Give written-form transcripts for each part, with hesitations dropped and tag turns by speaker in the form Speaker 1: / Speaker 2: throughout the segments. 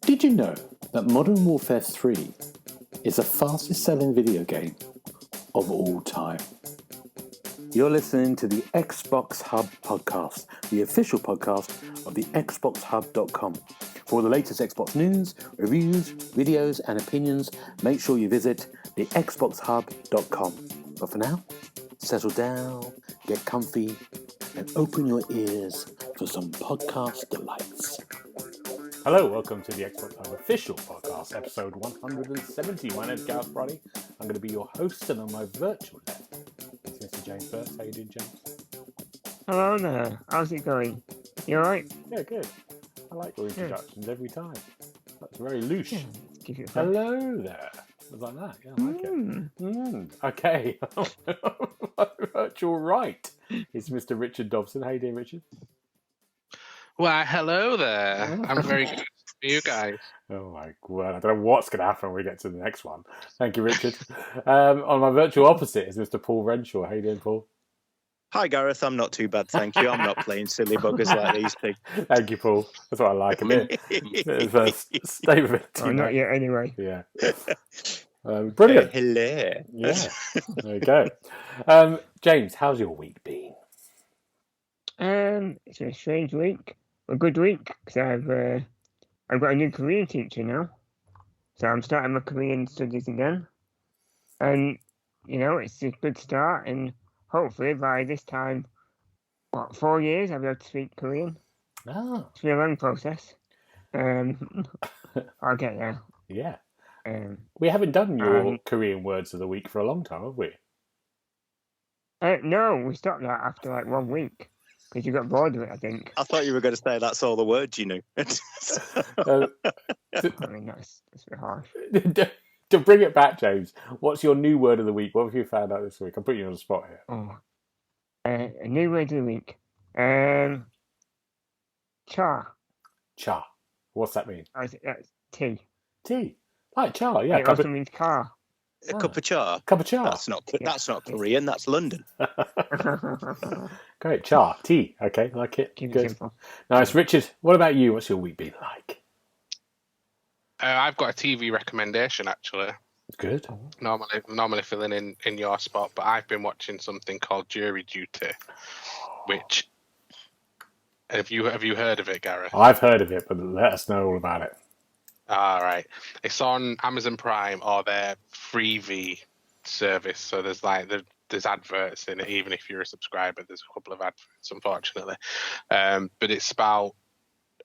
Speaker 1: Did you know that Modern Warfare 3 is the fastest selling video game of all time? You're listening to the Xbox Hub Podcast, the official podcast of the txboxhub.com. For all the latest Xbox news, reviews, videos, and opinions, make sure you visit the txboxhub.com. But for now, settle down, get comfy, and open your ears for some podcast delights. Hello, welcome to the Xbox Hub Official Podcast, episode 170. My name's Gareth Brody. I'm going to be your host, and on my virtual left is Mr. James Burks. How you doing, James?
Speaker 2: Hello there. How's it going? You alright?
Speaker 1: Yeah, good. I like your introductions every time. That's very loose.
Speaker 2: Yeah, give it a
Speaker 1: Hello there. It was like that. Yeah, I like it. Okay. Virtual right is Mr. Richard Dobson. How you doing, Richard?
Speaker 3: Why, hello there. I'm very good for you guys.
Speaker 1: Oh my god, I don't know what's going to happen when we get to the next one. Thank you, Richard. On my virtual opposite is Mr. Paul Renshaw. How you doing, Paul?
Speaker 4: Hi, Gareth. I'm not too bad, thank you. I'm not playing silly buggers like these two.
Speaker 1: Thank you, Paul. That's what I like a bit. First statement.
Speaker 2: Oh, not yet, anyway.
Speaker 1: Yeah. Brilliant.
Speaker 4: Hello.
Speaker 1: Yeah. There you go. James, how's your week been?
Speaker 2: It's been a strange week. A good week, because I've got a new Korean teacher now. So I'm starting my Korean studies again. And, you know, it's a good start, and hopefully by this time, 4 years, I'll be able to speak Korean.
Speaker 1: Oh.
Speaker 2: It's been a long process. I'll get there.
Speaker 1: Yeah. We haven't done your Korean words of the week for a long time, have we?
Speaker 2: No, we stopped that after like 1 week. Because you got bored of it, I think.
Speaker 4: I thought you were going to say that's all the words you knew.
Speaker 2: I mean, that's a bit harsh.
Speaker 1: To bring it back, James, what's your new word of the week? What have you found out this week? I'm putting you on the spot here.
Speaker 2: Oh, a new word of the week. Cha.
Speaker 1: Cha. What's that mean?
Speaker 2: That's tea.
Speaker 1: Tea. Like cha, yeah.
Speaker 2: It also means car.
Speaker 4: A cup of cha.
Speaker 1: Cup of cha.
Speaker 4: That's not Korean. That's London.
Speaker 1: Great. Cha. Tea. Okay, like it.
Speaker 2: Keep it
Speaker 1: Good.
Speaker 2: simple.
Speaker 1: Nice. Richard, what about you? What's your week been like?
Speaker 3: I've got a TV recommendation, actually.
Speaker 1: Good.
Speaker 3: Normally filling in your spot, but I've been watching something called Jury Duty, which... Have you heard of it, Gareth?
Speaker 1: I've heard of it, but let us know all about it.
Speaker 3: All right. It's on Amazon Prime or their Freevee service. So there's adverts in it, even if you're a subscriber. There's a couple of adverts, unfortunately. But it's about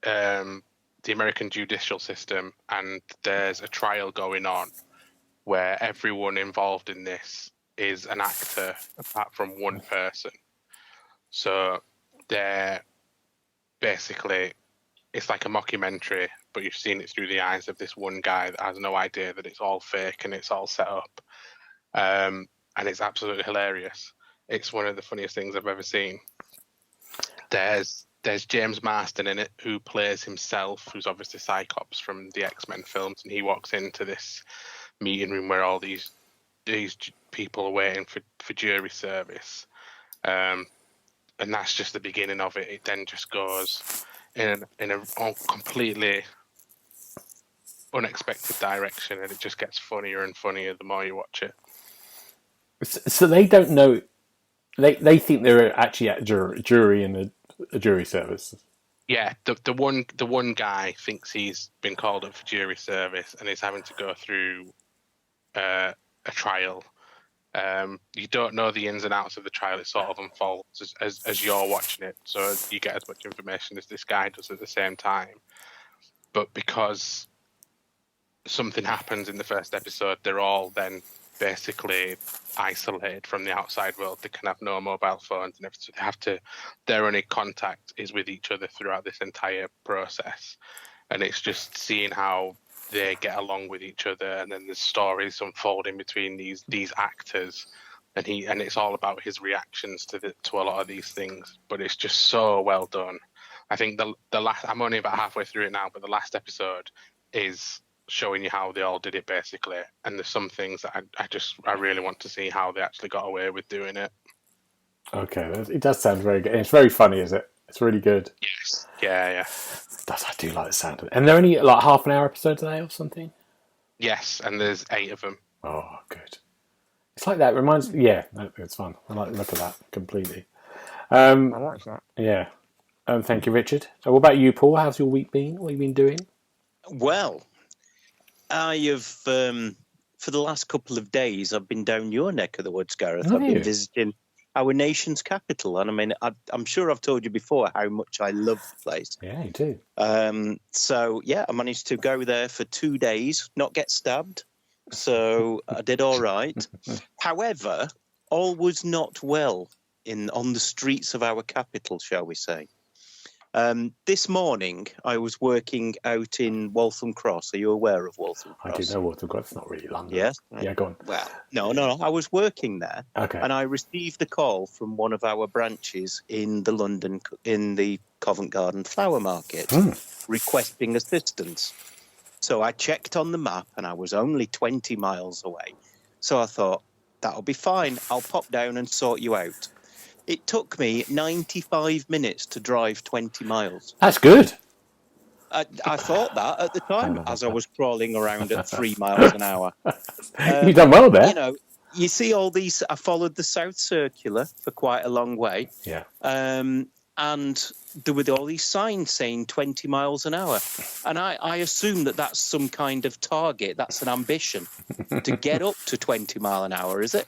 Speaker 3: the American judicial system, and there's a trial going on where everyone involved in this is an actor, apart from one person. So they're basically, it's like a mockumentary, but you've seen it through the eyes of this one guy that has no idea that it's all fake and it's all set up. And it's absolutely hilarious. It's one of the funniest things I've ever seen. There's James Marsden in it, who plays himself, who's obviously Cyclops from the X-Men films, and he walks into this meeting room where all these people are waiting for jury service. And that's just the beginning of it. It then just goes in a completely unexpected direction, and it just gets funnier and funnier the more you watch it.
Speaker 1: So they don't know. They think they're actually at jury in a jury service.
Speaker 3: Yeah, the one guy thinks he's been called up for jury service and is having to go through a trial. You don't know the ins and outs of the trial. It sort of unfolds as you're watching it, so you get as much information as this guy does at the same time. But because something happens in the first episode, they're all then basically isolated from the outside world. They can have no mobile phones and everything. Their only contact is with each other throughout this entire process. And it's just seeing how they get along with each other, and then the stories unfolding between these actors, and it's all about his reactions to a lot of these things. But it's just so well done. I think the last, I'm only about halfway through it now, but the last episode is showing you how they all did it basically, and there's some things that I really want to see how they actually got away with doing it.
Speaker 1: Okay, it does sound very good. It's very funny, is it? It's really good.
Speaker 3: Yes. Yeah.
Speaker 1: I do like the sound of it. And they're only like half an hour episodes a day or something?
Speaker 3: Yes, and there's 8 of them.
Speaker 1: Oh, good. It's like that. Reminds me. Yeah, it's fun. I like the look of that completely.
Speaker 2: I watch that.
Speaker 1: Yeah. Thank you, Richard. So what about you, Paul? How's your week been? What have you been doing?
Speaker 4: Well, I have, for the last couple of days, I've been down your neck of the woods, Gareth. I've been visiting our nation's capital. And I mean, I'm sure I've told you before how much I love the place.
Speaker 1: Yeah, you do.
Speaker 4: So, yeah, I managed to go there for 2 days, not get stabbed. So I did all right. However, all was not well on the streets of our capital, shall we say. This morning, I was working out in Waltham Cross. Are you aware of Waltham Cross?
Speaker 1: I do know Waltham Cross. It's not really London.
Speaker 4: Yes.
Speaker 1: Yeah, go on.
Speaker 4: Well, no. I was working there, and I received a call from one of our branches in the Covent Garden Flower Market, requesting assistance. So I checked on the map, and I was only 20 miles away. So I thought, that'll be fine. I'll pop down and sort you out. It took me 95 minutes to drive 20 miles.
Speaker 1: That's good.
Speaker 4: I thought that at the time as I was crawling around at 3 miles an hour.
Speaker 1: You've done well there.
Speaker 4: You know, you see all these. I followed the South Circular for quite a long way.
Speaker 1: Yeah.
Speaker 4: And there were all these signs saying 20 miles an hour. And I assume that that's some kind of target. That's an ambition to get up to 20 mile an hour, is it?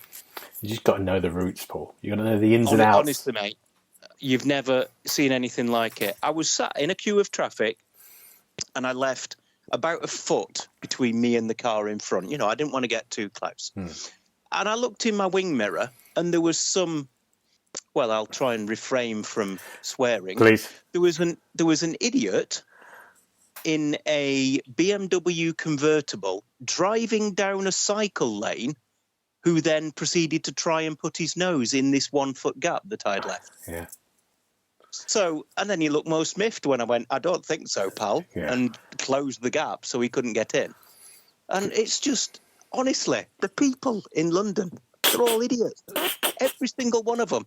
Speaker 1: You just got to know the routes, Paul. You got to know the ins and outs.
Speaker 4: Honestly, mate, you've never seen anything like it. I was sat in a queue of traffic, and I left about a foot between me and the car in front. You know, I didn't want to get too close. And I looked in my wing mirror, and there was some. Well, I'll try and refrain from swearing.
Speaker 1: Please.
Speaker 4: There was an idiot in a BMW convertible driving down a cycle lane, who then proceeded to try and put his nose in this 1 foot gap that I'd left.
Speaker 1: Yeah.
Speaker 4: So, and then he looked most miffed when I went, I don't think so, pal, and closed the gap so he couldn't get in. And it's just, honestly, the people in London, they're all idiots. Every single one of them.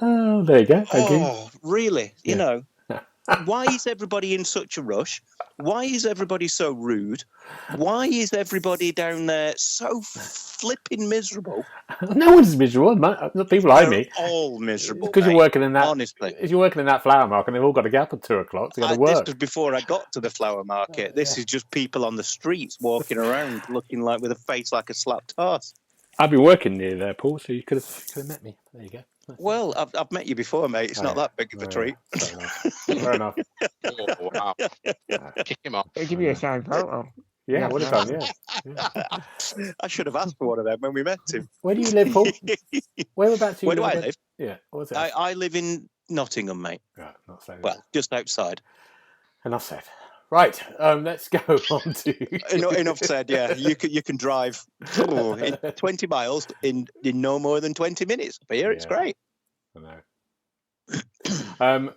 Speaker 1: Oh, there you go. Thank you.
Speaker 4: Really? You know, why is everybody in such a rush? Why is everybody so rude? Why is everybody down there so flipping miserable?
Speaker 1: No one's miserable. The people I meet.
Speaker 4: They're all miserable.
Speaker 1: Because you're working in that.
Speaker 4: Honestly,
Speaker 1: if you're working in that flower market, and they've all got a gap at 2 o'clock to go to work.
Speaker 4: This was before I got to the flower market. This is just people on the streets walking around, looking like with a face like a slapped horse.
Speaker 1: I've been working near there, Paul, so you could have met me. There you go.
Speaker 4: Well, I've met you before, mate. It's not that big of a treat.
Speaker 1: Fair enough.
Speaker 3: Oh, wow. Kick him off.
Speaker 2: They give you a signed photo.
Speaker 1: Yeah, what have done, yeah.
Speaker 4: I should have asked for one of them when we met him.
Speaker 1: Where do you live, Paul? Whereabouts do you
Speaker 4: Where do I
Speaker 1: live?
Speaker 4: live?
Speaker 1: Yeah, what's it?
Speaker 4: I live in Nottingham, mate.
Speaker 1: Right, not saying
Speaker 4: Well, just outside.
Speaker 1: enough said. Right, let's go on to...
Speaker 4: Enough said, yeah. You can drive 20 miles in no more than 20 minutes. Up here, it's great.
Speaker 1: I know.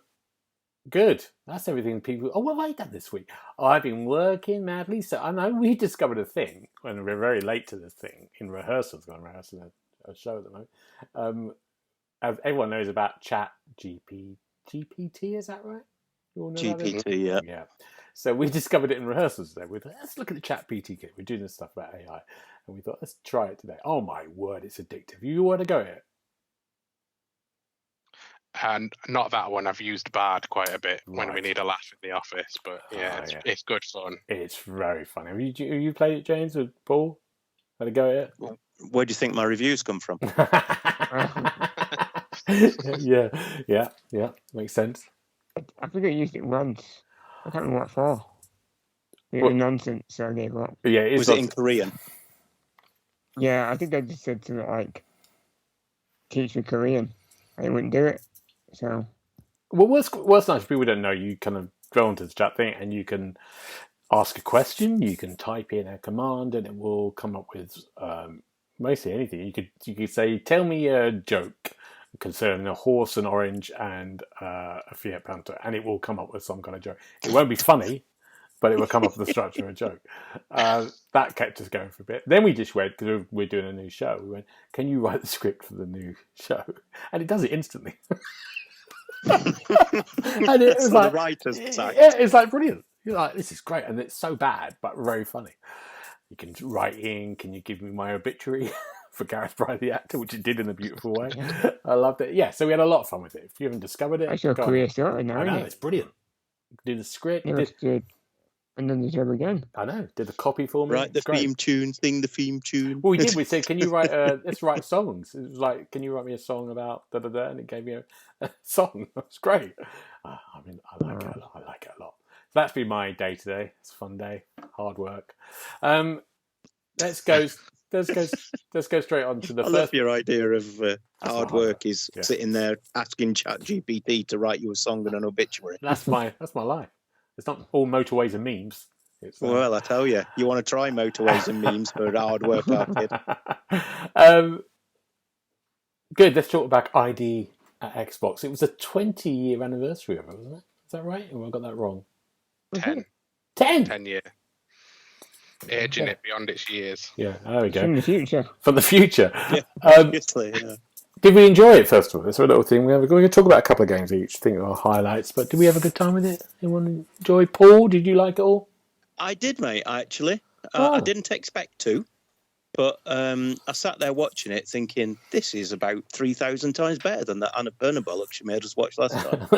Speaker 1: Good. That's everything people... Oh, what have I done this week? I've been working madly. So I know we discovered a thing when we're very late to this thing in rehearsals. Going rehearsing a show at the moment. As everyone knows about GPT, is that right? You all know
Speaker 4: GPT, yeah.
Speaker 1: Yeah. So we discovered it in rehearsals today. We thought, let's look at the ChatGPT kit. We're doing this stuff about AI. And we thought, let's try it today. Oh my word, it's addictive. You want to go here?
Speaker 3: And not that one. I've used Bard quite a bit when we need a laugh in the office. But it's good fun.
Speaker 1: It's very funny. Have you played it, James, with Paul? Had a go at it?
Speaker 4: Where do you think my reviews come from?
Speaker 1: yeah. Makes sense.
Speaker 2: I think I used it once. I can't remember what for. It was nonsense, so I gave up.
Speaker 1: Yeah,
Speaker 4: Was it in Korean?
Speaker 2: Yeah, I think I just said something like, teach me Korean. I wouldn't do it. So,
Speaker 1: well, what's nice, people don't know, you kind of go onto the chat thing and you can ask a question, you can type in a command and it will come up with mostly anything. You could say, tell me a joke concerning a horse, an orange, and a Fiat Punto, and it will come up with some kind of joke. It won't be funny, but it would come off the structure of a joke. That kept us going for a bit. Then we just went, because we're doing a new show, we went, can you write the script for the new show? And it does it instantly. And it was like,
Speaker 4: the writer's sack.
Speaker 1: yeah, it's like brilliant. You're like, this is great. And it's so bad, but very funny. You can write in, can you give me my obituary for Gareth Bryant, the actor, which it did in a beautiful way. I loved it. Yeah, so we had a lot of fun with it. If you haven't discovered it,
Speaker 2: That's your career started now,
Speaker 1: I know,
Speaker 2: isn't it?
Speaker 1: it's brilliant. Did the script.
Speaker 2: Never did another job again.
Speaker 1: I know. Did the copy for me.
Speaker 4: Write the theme tune, sing the theme tune.
Speaker 1: Well, we did. We said, can you write, let's write songs. It was like, can you write me a song about da-da-da? And it gave me a song. That's great. I like it a lot. I like it a lot. So that's been my day today. It's a fun day. Hard work. Let's go straight on to the
Speaker 4: I
Speaker 1: first.
Speaker 4: love your idea of hard work is sitting there asking ChatGPT to write you a song and an obituary.
Speaker 1: That's my life. It's not all motorways and memes. It's,
Speaker 4: well, I tell you, you want to try motorways and memes for a hard work kid.
Speaker 1: Good. Let's talk about ID at Xbox. It was a 20-year anniversary of it, wasn't it? Is that right? Or have I got that wrong?
Speaker 3: 10.
Speaker 1: 10
Speaker 3: year. Aging it beyond its years.
Speaker 1: Yeah, there we go.
Speaker 2: From the future.
Speaker 1: From the future.
Speaker 4: Yeah, obviously, yeah.
Speaker 1: Did we enjoy it, first of all? That's a little thing. We're going to talk about a couple of games each, think of our highlights, but did we have a good time with it? Anyone enjoy? Paul, did you like it all?
Speaker 4: I did, mate, actually. I didn't expect to, but I sat there watching it thinking, this is about 3,000 times better than that Annapurna bollocks you made us watch last time.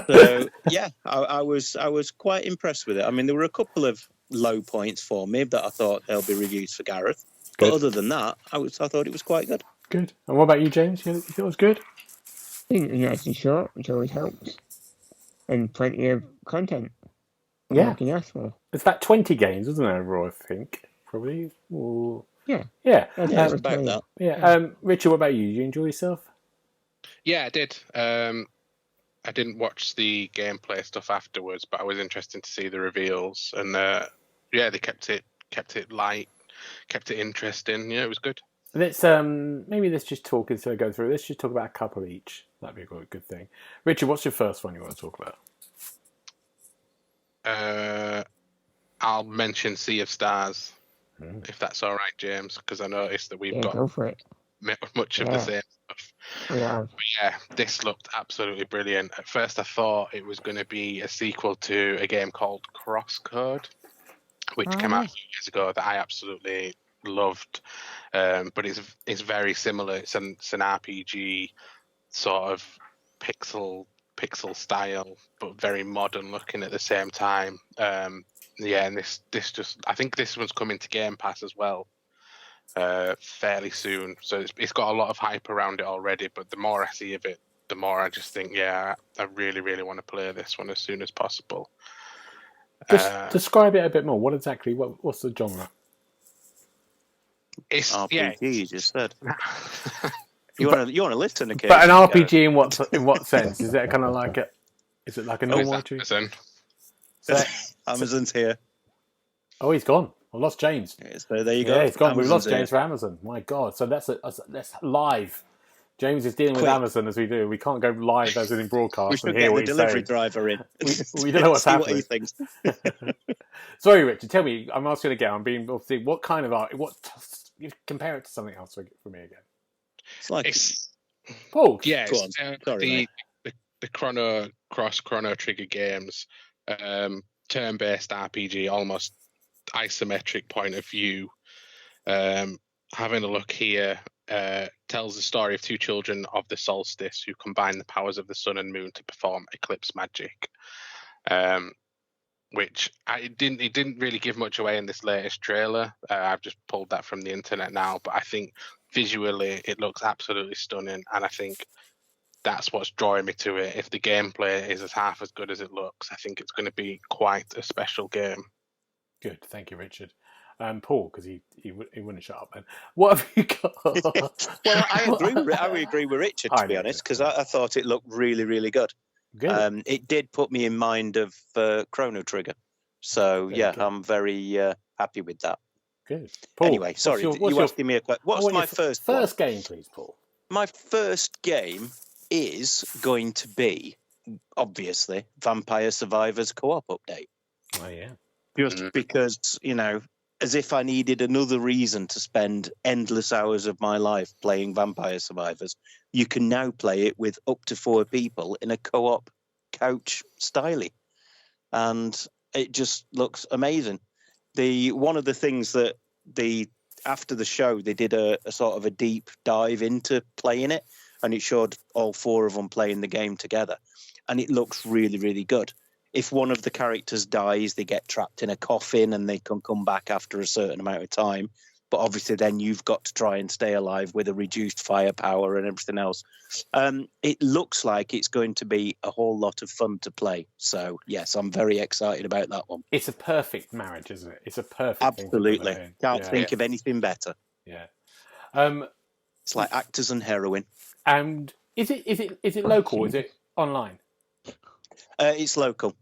Speaker 4: So, yeah, I was quite impressed with it. I mean, there were a couple of low points for me that I thought there'll be reviews for Gareth. Good. But other than that, I thought it was quite good.
Speaker 1: Good. And what about you, James? You thought it was good?
Speaker 2: I think it's nice and short, which always helps. And plenty of content.
Speaker 1: Yeah.
Speaker 2: I can ask for.
Speaker 1: It's about 20 games, isn't it, overall, I think? Probably. Or...
Speaker 2: Yeah.
Speaker 1: Yeah.
Speaker 4: Yeah, it's about that.
Speaker 1: Yeah. Richard, what about you? Did you enjoy yourself?
Speaker 3: Yeah, I did. I didn't watch the gameplay stuff afterwards, but I was interested to see the reveals. And yeah, they kept it light, kept it interesting. Yeah, it was good.
Speaker 1: Let's maybe let's just talk instead of going through. Let's just talk about a couple each. That'd be a good thing. Richard, what's your first one you want to talk about?
Speaker 3: I'll mention Sea of Stars, if that's all right, James, because I noticed that we've got
Speaker 2: go for it.
Speaker 3: Much of the same stuff.
Speaker 2: Yeah.
Speaker 3: But yeah, this looked absolutely brilliant. At first, I thought it was going to be a sequel to a game called Crosscode, which came out a few years ago that I absolutely loved. But it's very similar. It's an RPG sort of pixel style, but very modern looking at the same time. Yeah, and this just, I think this one's coming to Game Pass as well fairly soon. So it's got a lot of hype around it already, but the more I see of it, the more I just think, yeah, I really, really want to play this one as soon as possible.
Speaker 1: Just describe it a bit more. What exactly? What's the genre?
Speaker 3: It's
Speaker 4: RPG, you just said. You want to listen to
Speaker 1: But an RPG in what sense? Is it kind of like a? Is it like a normal RPG?
Speaker 4: Amazon's here.
Speaker 1: Oh, he's gone. I lost James.
Speaker 4: So there you go.
Speaker 1: Yeah, he's gone. We've lost
Speaker 4: Amazon's
Speaker 1: James for Amazon. My God. So that's live. James is dealing with Amazon as we do. We can't go live as in broadcast.
Speaker 4: We should get the delivery driver in.
Speaker 1: We don't know what's happening.
Speaker 4: What he thinks.
Speaker 1: Sorry, Richard. Tell me. I'm asking again. I'm being obviously. What kind of art? You compare it to something else for me again.
Speaker 4: It's like
Speaker 1: Paul.
Speaker 3: Yeah,
Speaker 4: Sorry,
Speaker 3: the Chrono Trigger games, turn-based RPG, almost isometric point of view. Having a look here, tells the story of two children of the solstice who combine the powers of the sun and moon to perform eclipse magic. Which it didn't really give much away in this latest trailer. I've just pulled that from the internet now, but I think visually it looks absolutely stunning, and I think that's what's drawing me to it. If the gameplay is half as good as it looks, I think it's going to be quite a special game.
Speaker 1: Good, thank you, Richard. Paul, because he wouldn't shut up then. What have you got?
Speaker 4: Well, I agree with Richard, to be honest, because I thought it looked really, really good.
Speaker 1: Good.
Speaker 4: It did put me in mind of Chrono Trigger. So, I'm very happy with that.
Speaker 1: Good. Paul,
Speaker 4: anyway, sorry, you asking me a question. What's my first
Speaker 1: game, please, Paul?
Speaker 4: My first game is going to be, obviously, Vampire Survivors co-op update.
Speaker 1: Oh, yeah.
Speaker 4: Just because, as if I needed another reason to spend endless hours of my life playing Vampire Survivors, you can now play it with up to 4 people in a co-op couch style. And it just looks amazing. One of the things that after the show, they did a sort of a deep dive into playing it, and it showed all 4 of them playing the game together. And it looks really, really good. If one of the characters dies, they get trapped in a coffin and they can come back after a certain amount of time. But obviously then you've got to try and stay alive with a reduced firepower and everything else. It looks like it's going to be a whole lot of fun to play. So, yes, I'm very excited about that one.
Speaker 1: It's a perfect marriage, isn't it? It's a perfect
Speaker 4: Absolutely.
Speaker 1: thing.
Speaker 4: Can't think of anything better.
Speaker 1: Yeah.
Speaker 4: It's like actors and heroin.
Speaker 1: And is it local? Is it online?
Speaker 4: It's local.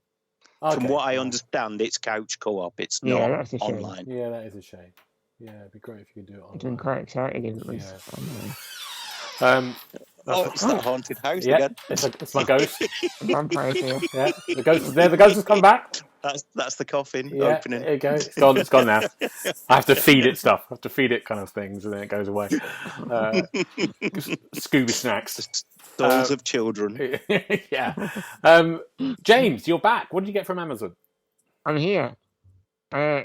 Speaker 1: Okay.
Speaker 4: From what I understand, it's couch co-op. It's not online.
Speaker 1: Yeah, that is a shame. Yeah, it'd be great if you could do it online.
Speaker 2: I've been quite excited if it was
Speaker 1: online.
Speaker 4: It's that haunted house again.
Speaker 1: It's my ghost.
Speaker 2: Vampires here.
Speaker 1: Yeah, the ghost is there. The ghost has come back.
Speaker 4: That's the coffin opening.
Speaker 1: There you go. It's gone now. I have to feed it stuff. I have to feed it kind of things, and then it goes away. Scooby snacks.
Speaker 4: Souls of children.
Speaker 1: Yeah. James, you're back. What did you get from Amazon?
Speaker 2: I'm here. Do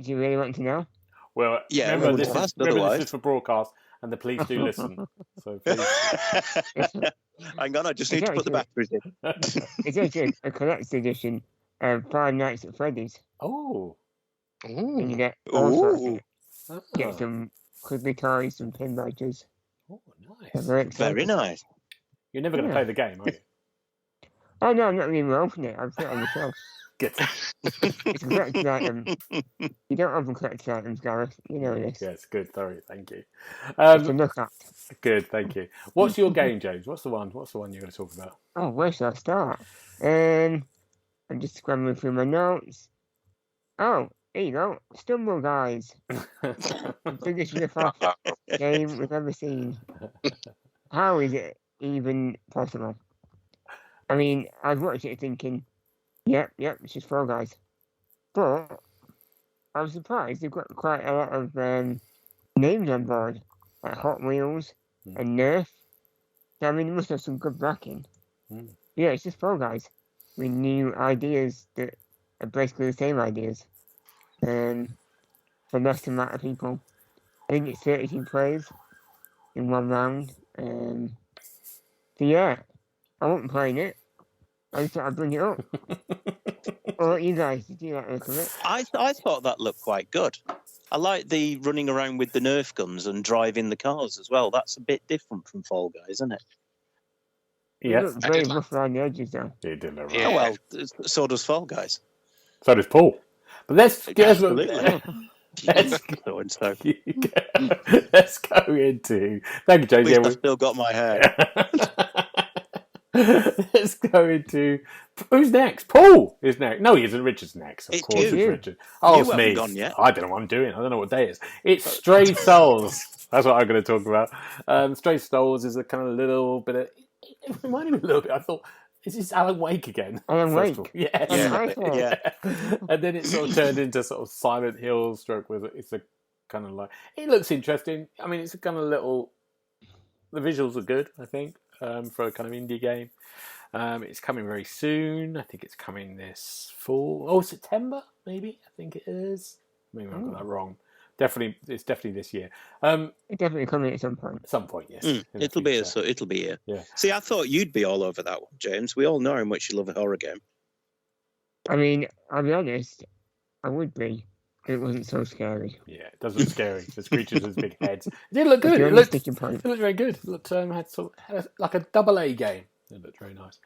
Speaker 2: you really want to know?
Speaker 1: Well,
Speaker 4: yeah.
Speaker 1: Remember, this is for broadcast, and the police do listen. So please.
Speaker 4: Hang on, I just need to put the batteries in.
Speaker 2: It's actually a collector's edition of Five Nights at Freddy's.
Speaker 1: Oh.
Speaker 2: And you get all sorts of it. Get some cuddly toys, some pin badges.
Speaker 1: Oh, nice.
Speaker 4: Very nice.
Speaker 1: You're never going to play the game, are you?
Speaker 2: Oh, no, I'm not even opening it. I've put it on the shelf.
Speaker 1: Good.
Speaker 2: It's a collector's item. You don't open collector's items, Gareth. You know this.
Speaker 1: Yes, good. Sorry, thank you.
Speaker 2: It's a look at.
Speaker 1: Good, thank you. What's your game, James? What's the one you're going to talk about?
Speaker 2: Oh, where should I start? I'm just scrambling through my notes. Oh, here you go. Stumble Guys. The biggest rip-off game we've ever seen. How is it even possible? I mean, I was watching it thinking, yep, it's just Fall Guys. But I was surprised they've got quite a lot of names on board, like Hot Wheels and Nerf. So, I mean, they must have some good backing. Yeah, it's just Fall Guys with new ideas that are basically the same ideas. For less amount of people. I think it's 32 players in one round. So yeah, I wasn't playing it. I just thought I'd bring it up. Or you guys, did you like the look of it?
Speaker 4: I thought that looked quite good. I like the running around with the Nerf guns and driving the cars as well. That's a bit different from Fall Guys, isn't it?
Speaker 1: Yes.
Speaker 2: It looked very rough around the edges, though.
Speaker 1: It did look right.
Speaker 4: Yeah. Oh, well, so does Fall Guys.
Speaker 1: So does Paul. But let's go into. Thank you, James.
Speaker 4: I've still got my hair.
Speaker 1: Let's go into who's next. Paul is next. No, he isn't. Richard's next. Of course, it's Richard. Oh, it's me.
Speaker 4: Gone yet.
Speaker 1: I don't know what I'm doing. I don't know what day it is. It's Stray Souls. That's what I'm going to talk about. Stray Souls is a kind of little bit of. It reminded me a little bit. I thought. Is this Alan Wake again?
Speaker 2: Alan Wake?
Speaker 1: Yes.
Speaker 4: Yeah.
Speaker 1: And then it sort of turned into sort of Silent Hill stroke with it. It's a kind of like... It looks interesting. I mean, it's a kind of little... The visuals are good, I think, for a kind of indie game. It's coming very soon. I think it's coming this fall. Oh, September, maybe? I think it is. Maybe I got that wrong. It's definitely this year.
Speaker 2: It's definitely coming at some point.
Speaker 1: At some point, yes.
Speaker 4: It'll be here. Yeah. See, I thought you'd be all over that one, James. We all know how much you love a horror game.
Speaker 2: I mean, I'll be honest, I would be. It wasn't so scary.
Speaker 1: Yeah, it does look scary. There's creatures with big heads. It did look good. It looked very good. It looked had like a AA game. It looked very nice.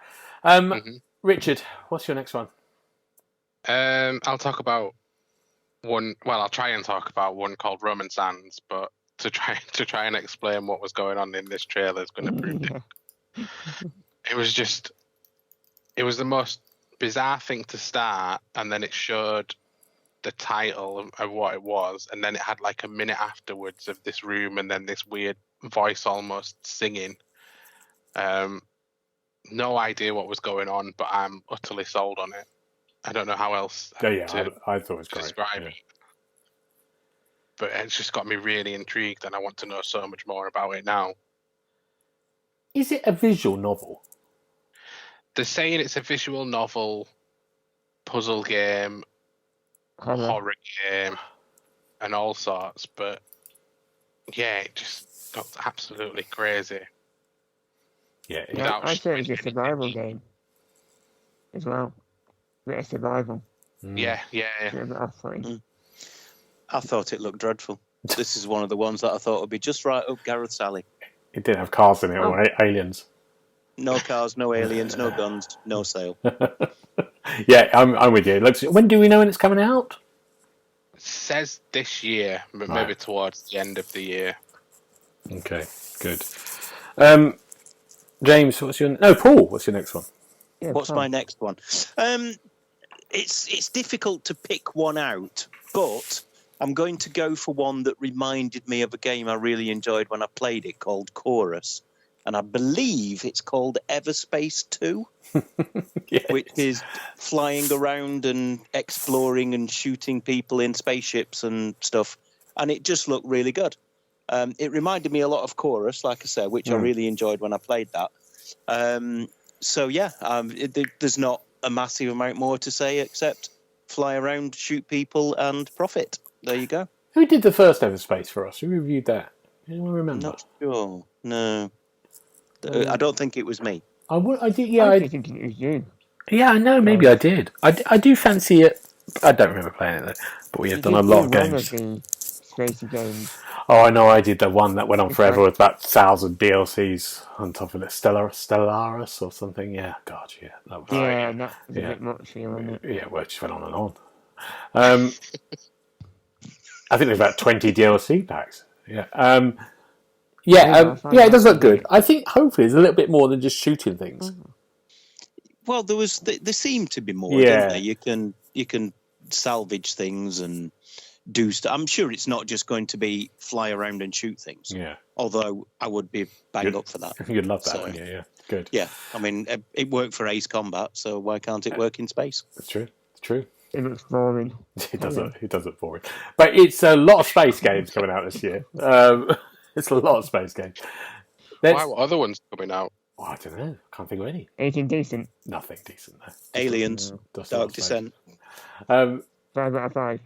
Speaker 1: Richard, what's your next one?
Speaker 3: I'll talk about one. Well, I'll try and talk about one called Roman Sands, but to try and explain what was going on in this trailer is going to prove it. It was the most bizarre thing to start, and then it showed the title of what it was, and then it had like a minute afterwards of this room, and then this weird voice almost singing. No idea what was going on, but I'm utterly sold on it. I don't know how else
Speaker 1: I
Speaker 3: to
Speaker 1: thought it was great.
Speaker 3: describe
Speaker 1: Yeah.
Speaker 3: it. But it's just got me really intrigued, and I want to know so much more about it now.
Speaker 1: Is it a visual novel?
Speaker 3: They're saying it's a visual novel, puzzle game, horror game, and all sorts, but yeah, it just got absolutely crazy.
Speaker 1: Yeah,
Speaker 2: I say it's a survival game as well. Bit of survival.
Speaker 3: Yeah.
Speaker 4: I thought it looked dreadful. This is one of the ones that I thought would be just right up Gareth's alley.
Speaker 1: It didn't have cars in it or aliens.
Speaker 4: No cars, no aliens, no guns, no sale.
Speaker 1: Yeah, I'm with you. When do we know when it's coming out?
Speaker 3: It says this year, but maybe towards the end of the year.
Speaker 1: Okay, good. James, Paul, what's your next one?
Speaker 4: Yeah, what's my next one? It's difficult to pick one out, but I'm going to go for one that reminded me of a game I really enjoyed when I played it called Chorus. And I believe it's called Everspace 2, yes. Which is flying around and exploring and shooting people in spaceships and stuff. And it just looked really good. It reminded me a lot of Chorus, like I said, which I really enjoyed when I played that. There's not a massive amount more to say except fly around, shoot people, and profit. There you go.
Speaker 1: Who did the first Everspace for us? Who reviewed that? Anyone remember?
Speaker 4: Not sure. No. I don't think it was me.
Speaker 1: I did. Yeah,
Speaker 2: I think it was you.
Speaker 1: Yeah, I know. Maybe I did. I do fancy it. I don't remember playing it though. But we have done a lot of games.
Speaker 2: Spacey games.
Speaker 1: Oh, I know. I did the one that went on forever with about 1,000 DLCs on top of it. Stellaris or something. Yeah. God, yeah. That was,
Speaker 2: that was a bit much for you, wasn't it?
Speaker 1: Yeah, well, it just went on and on. I think there's about 20 DLC packs. Yeah. It does look good. I think hopefully there's a little bit more than just shooting things.
Speaker 4: Well, there seemed to be more, didn't there? You can salvage things and do stuff. I'm sure it's not just going to be fly around and shoot things.
Speaker 1: Yeah.
Speaker 4: Although I would be bang up for that.
Speaker 1: You'd love that one, yeah. Good.
Speaker 4: Yeah. I mean, it worked for Ace Combat, so why can't it work in space?
Speaker 1: That's true. It's true.
Speaker 2: It looks boring.
Speaker 1: It does look boring. But it's a lot of space games coming out this year. It's a lot of space games.
Speaker 3: Why? What other ones coming out?
Speaker 1: Oh, I don't know. Can't think of any.
Speaker 2: Anything decent?
Speaker 1: Nothing decent. No.
Speaker 4: Aliens. Dark Descent.
Speaker 2: 5 out of 5.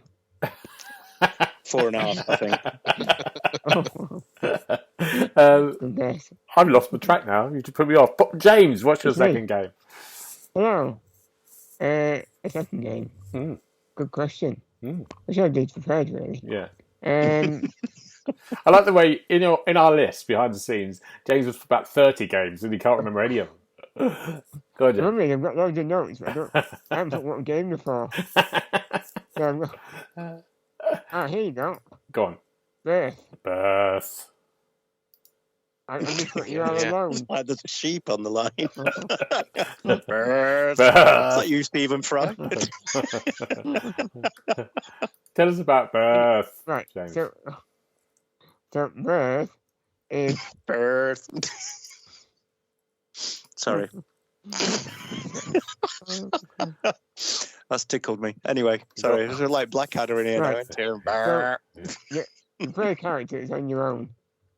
Speaker 4: 4.5, I
Speaker 2: think.
Speaker 1: I've lost my track now. You just put me off. James, what's your second game?
Speaker 2: Hello. A second game. Good question. I should have been prepared, really.
Speaker 1: Yeah.
Speaker 2: I
Speaker 1: like the way in our list behind the scenes, James was for about 30 games and he can't remember any of them. Go on, James.
Speaker 2: I've got loads of notes, but I haven't put what game before. Here you go.
Speaker 1: Go on.
Speaker 2: Birth. I just put you all alone.
Speaker 4: Like there's a sheep on the line. Birth. Is that you, Stephen Fry?
Speaker 1: Tell us about Birth.
Speaker 2: Right.
Speaker 1: James.
Speaker 2: So Birth is
Speaker 4: Birth. Sorry. That's tickled me. Anyway, sorry. There's like Blackadder in here now.
Speaker 2: You play a character that's on your own.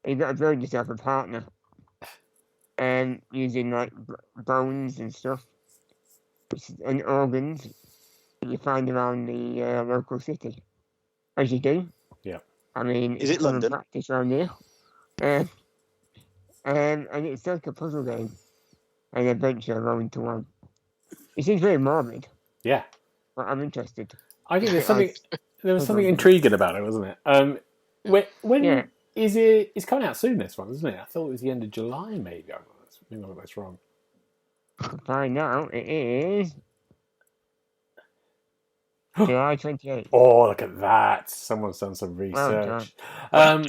Speaker 2: And you've got to build yourself a partner. And using like bones and stuff. And organs that you find around the local city. As you do.
Speaker 1: Yeah.
Speaker 2: I mean,
Speaker 4: is it London?
Speaker 2: Practice around here. And it's like a puzzle game. An adventure rolling to one. It seems very morbid.
Speaker 1: Yeah.
Speaker 2: But I'm interested.
Speaker 1: I think there was something intriguing about it, wasn't it? When is it? It's coming out soon, this one, isn't it? I thought it was the end of July, maybe. I got this wrong.
Speaker 2: Find out. It is July 28th.
Speaker 1: Oh, look at that! Someone's done some research.
Speaker 2: Well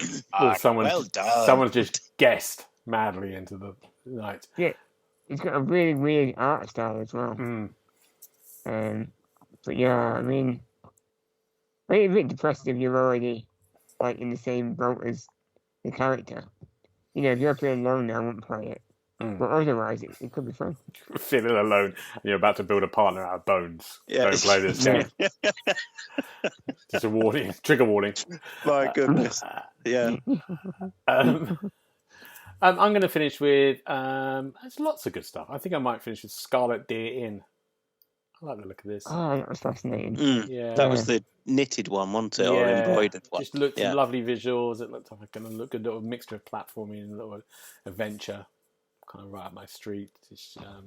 Speaker 2: done.
Speaker 1: Someone's just guessed madly into the night.
Speaker 2: Yeah, it's got a really weird art style as well. But yeah, I mean, it's a bit depressing if you're already like in the same boat as the character. You know, if you're playing alone, I wouldn't play it. But otherwise, it could be fun.
Speaker 1: Feeling alone, and you're about to build a partner out of bones.
Speaker 4: Yeah.
Speaker 1: Don't play this game. Just a warning, trigger warning.
Speaker 4: My goodness. Yeah.
Speaker 1: I'm going to finish with. There's lots of good stuff. I think I might finish with Scarlet Deer Inn. I like the look of this.
Speaker 2: Oh, that was fascinating.
Speaker 1: Yeah,
Speaker 4: That was the knitted one, wasn't it? Or embroidered one.
Speaker 1: Just looked lovely visuals. It looked like a good little mixture of platforming and a little adventure, kind of right up my street. Just, I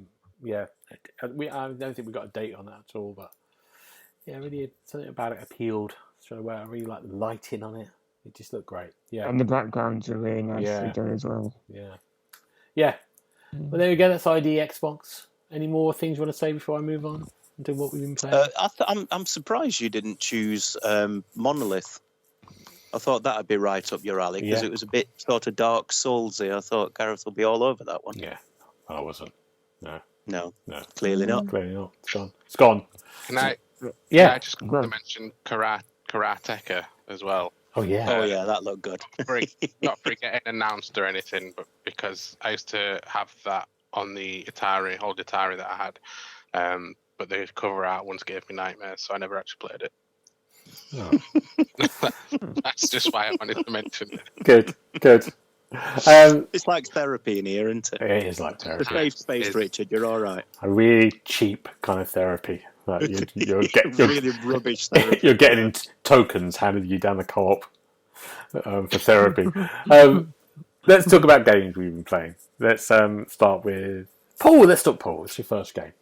Speaker 1: don't think we got a date on that at all, but yeah, really something about it appealed straight away. I really like the lighting on it. It just looked great. Yeah,
Speaker 2: And the backgrounds are really nicely done as well.
Speaker 1: Yeah. Well, there we go. That's ID Xbox. Any more things you want to say before I move on into what we've been playing?
Speaker 4: I'm surprised you didn't choose Monolith. I thought that'd be right up your alley because it was a bit sort of Dark Soulsy. I thought Gareth will be all over that one.
Speaker 1: Yeah, I wasn't. No,
Speaker 4: clearly not.
Speaker 1: Clearly not. It's gone.
Speaker 3: Can I just mention Karateka as well?
Speaker 1: Oh yeah.
Speaker 4: That looked good.
Speaker 3: Not for it getting announced or anything, but because I used to have that on the old Atari that I had. But the cover art once gave me nightmares, so I never actually played it. Oh. That's just why I wanted to mention it.
Speaker 1: Good.
Speaker 4: It's like therapy in here, isn't it?
Speaker 1: It is like therapy.
Speaker 4: The safe space, Richard. You're all right.
Speaker 1: A really cheap kind of therapy. Like you're
Speaker 4: really rubbish therapy.
Speaker 1: You're getting in tokens handed you down the co-op for therapy. Let's talk about games we've been playing. Let's start with Paul. Let's talk Paul. It's your first game.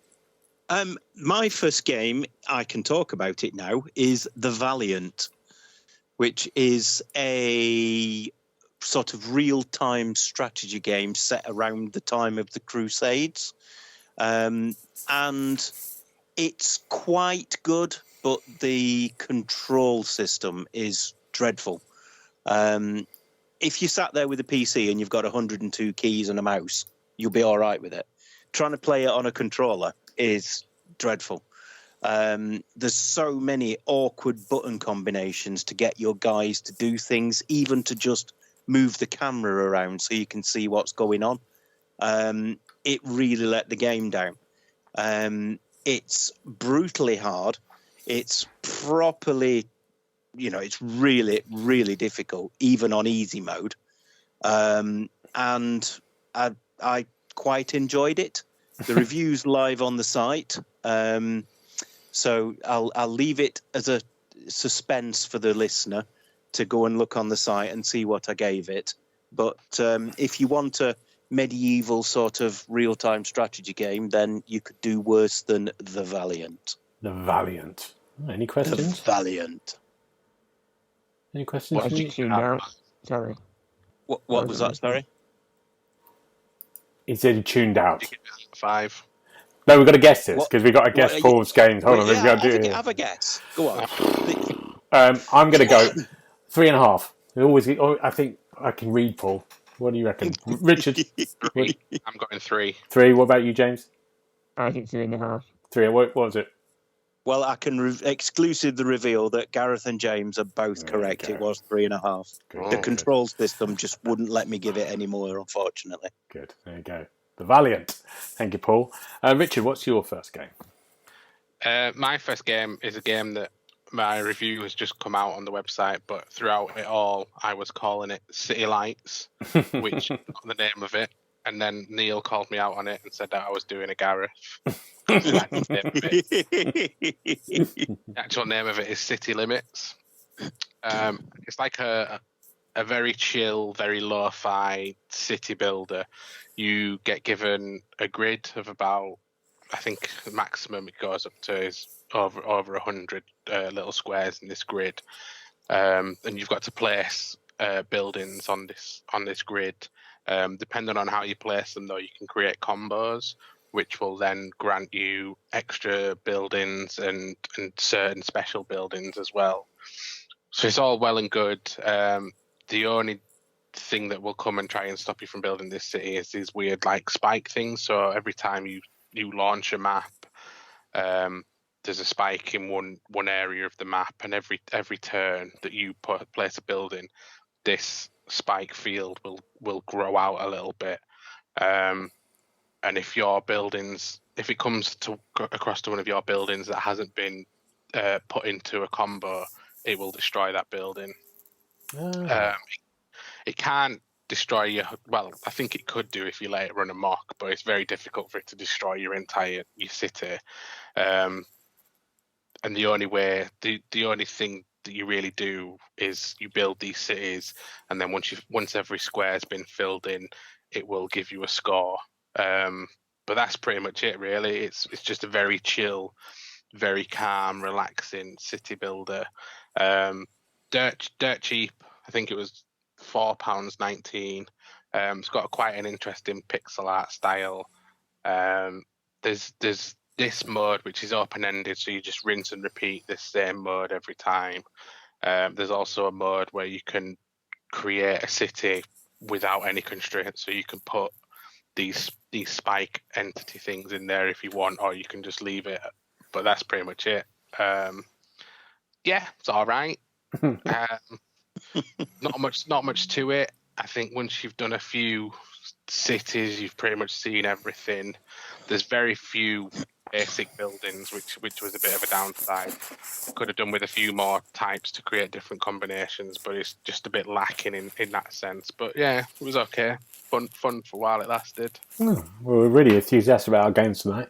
Speaker 4: My first game, I can talk about it now, is The Valiant, which is a sort of real-time strategy game set around the time of the Crusades. And it's quite good, but the control system is dreadful. If you sat there with a PC and you've got 102 keys and a mouse, you'll be all right with it. Trying to play it on a controller is dreadful. There's so many awkward button combinations to get your guys to do things, even to just move the camera around so you can see what's going on. It really let the game down. It's brutally hard. It's properly, it's really, really difficult, even on easy mode. And I quite enjoyed it. The review's live on the site. So I'll leave it as a suspense for the listener to go and look on the site and see what I gave it. But if you want a medieval sort of real-time strategy game, then you could do worse than The Valiant.
Speaker 1: The Valiant. Any questions?
Speaker 4: The Valiant.
Speaker 1: Any questions?
Speaker 2: What did you tune out? Sorry.
Speaker 4: What was that? Sorry.
Speaker 1: He said he tuned out.
Speaker 3: 5.
Speaker 1: No, we've got to guess this because we've got to guess Paul's games. Hold on, we've got to do it.
Speaker 4: Have a guess. Go on.
Speaker 1: I'm going to go 3.5. I think I can read Paul. What do you reckon, Richard?
Speaker 3: 3. I'm going 3.
Speaker 1: 3. What about you, James?
Speaker 2: I think 3.5.
Speaker 1: 3. What was it?
Speaker 4: Well, I can exclusive the reveal that Gareth and James are both correct. It was 3.5.
Speaker 1: Good.
Speaker 4: The control system just wouldn't let me give it any more, unfortunately.
Speaker 1: Good. There you go. The Valiant. Thank you, Paul. Richard, what's your first game?
Speaker 3: My first game is a game that my review has just come out on the website, but throughout it all, I was calling it City Lights, which is the name of it. And then Neil called me out on it and said that I was doing a Gareth. The actual name of it is City Limits. It's like a very chill, very lo-fi city builder. You get given a grid of about, I think the maximum it goes up to is over 100 little squares in this grid, and you've got to place buildings on this grid. Depending on how you place them, though, you can create combos, which will then grant you extra buildings and certain special buildings as well. So it's all well and good. The only thing that will come and try and stop you from building this city is these weird like spike things. So every time you launch a map, there's a spike in one area of the map, and every turn that you place a building, this spike field will grow out a little bit. and if it comes to across to one of your buildings that hasn't been put into a combo, it will destroy that building. It can't destroy your. Well, I think it could do if you let it run amok, but it's very difficult for it to destroy your city. And the only thing that you really do is you build these cities, and then once every square has been filled in, it will give you a score. But that's pretty much it, really. It's just a very chill, very calm, relaxing city builder. Dirt cheap. I think it was £4.19. It's got quite an interesting pixel art style. There's this mode which is open-ended, so you just rinse and repeat this same mode every time. There's also a mode where you can create a city without any constraints, so you can put these spike entity things in there if you want, or you can just leave it. But that's pretty much it. It's all right. Not much to it. I think once you've done a few cities, you've pretty much seen everything. There's very few basic buildings, which was a bit of a downside. Could have done with a few more types to create different combinations, but it's just a bit lacking in that sense. But yeah, it was okay. Fun for a while it lasted.
Speaker 1: Well, we're really enthusiastic about our games tonight.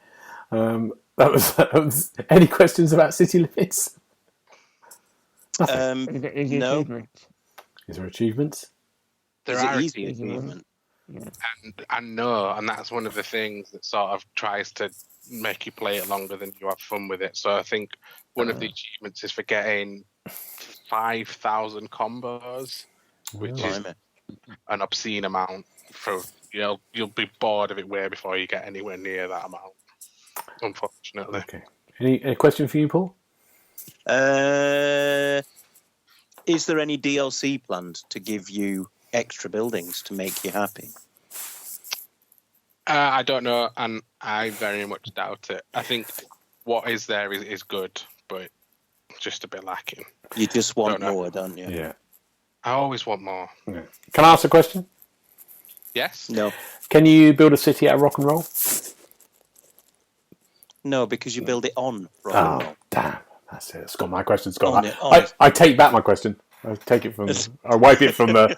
Speaker 1: That was any questions about city limits?
Speaker 4: No.
Speaker 1: Is there achievements?
Speaker 3: There are
Speaker 4: easy achievements.
Speaker 2: Yeah.
Speaker 3: And that's one of the things that sort of tries to make you play it longer than you have fun with it. So I think one of the achievements is for getting 5,000 combos, which is an obscene amount. You'll be bored of it way before you get anywhere near that amount, unfortunately.
Speaker 1: Okay. Any question for you, Paul?
Speaker 4: Is there any DLC planned to give you extra buildings to make you happy?
Speaker 3: I don't know, and I very much doubt it. I think what is there is good, but just a bit lacking.
Speaker 4: You just want more, don't you?
Speaker 1: Yeah.
Speaker 3: I always want more.
Speaker 1: Yeah. Can I ask a question?
Speaker 3: Yes?
Speaker 4: No.
Speaker 1: Can you build a city out of rock and roll?
Speaker 4: No, because you build it on rock and roll.
Speaker 1: Damn. That's it. It's got my question. I take back my question. I take it from. I wipe it from the.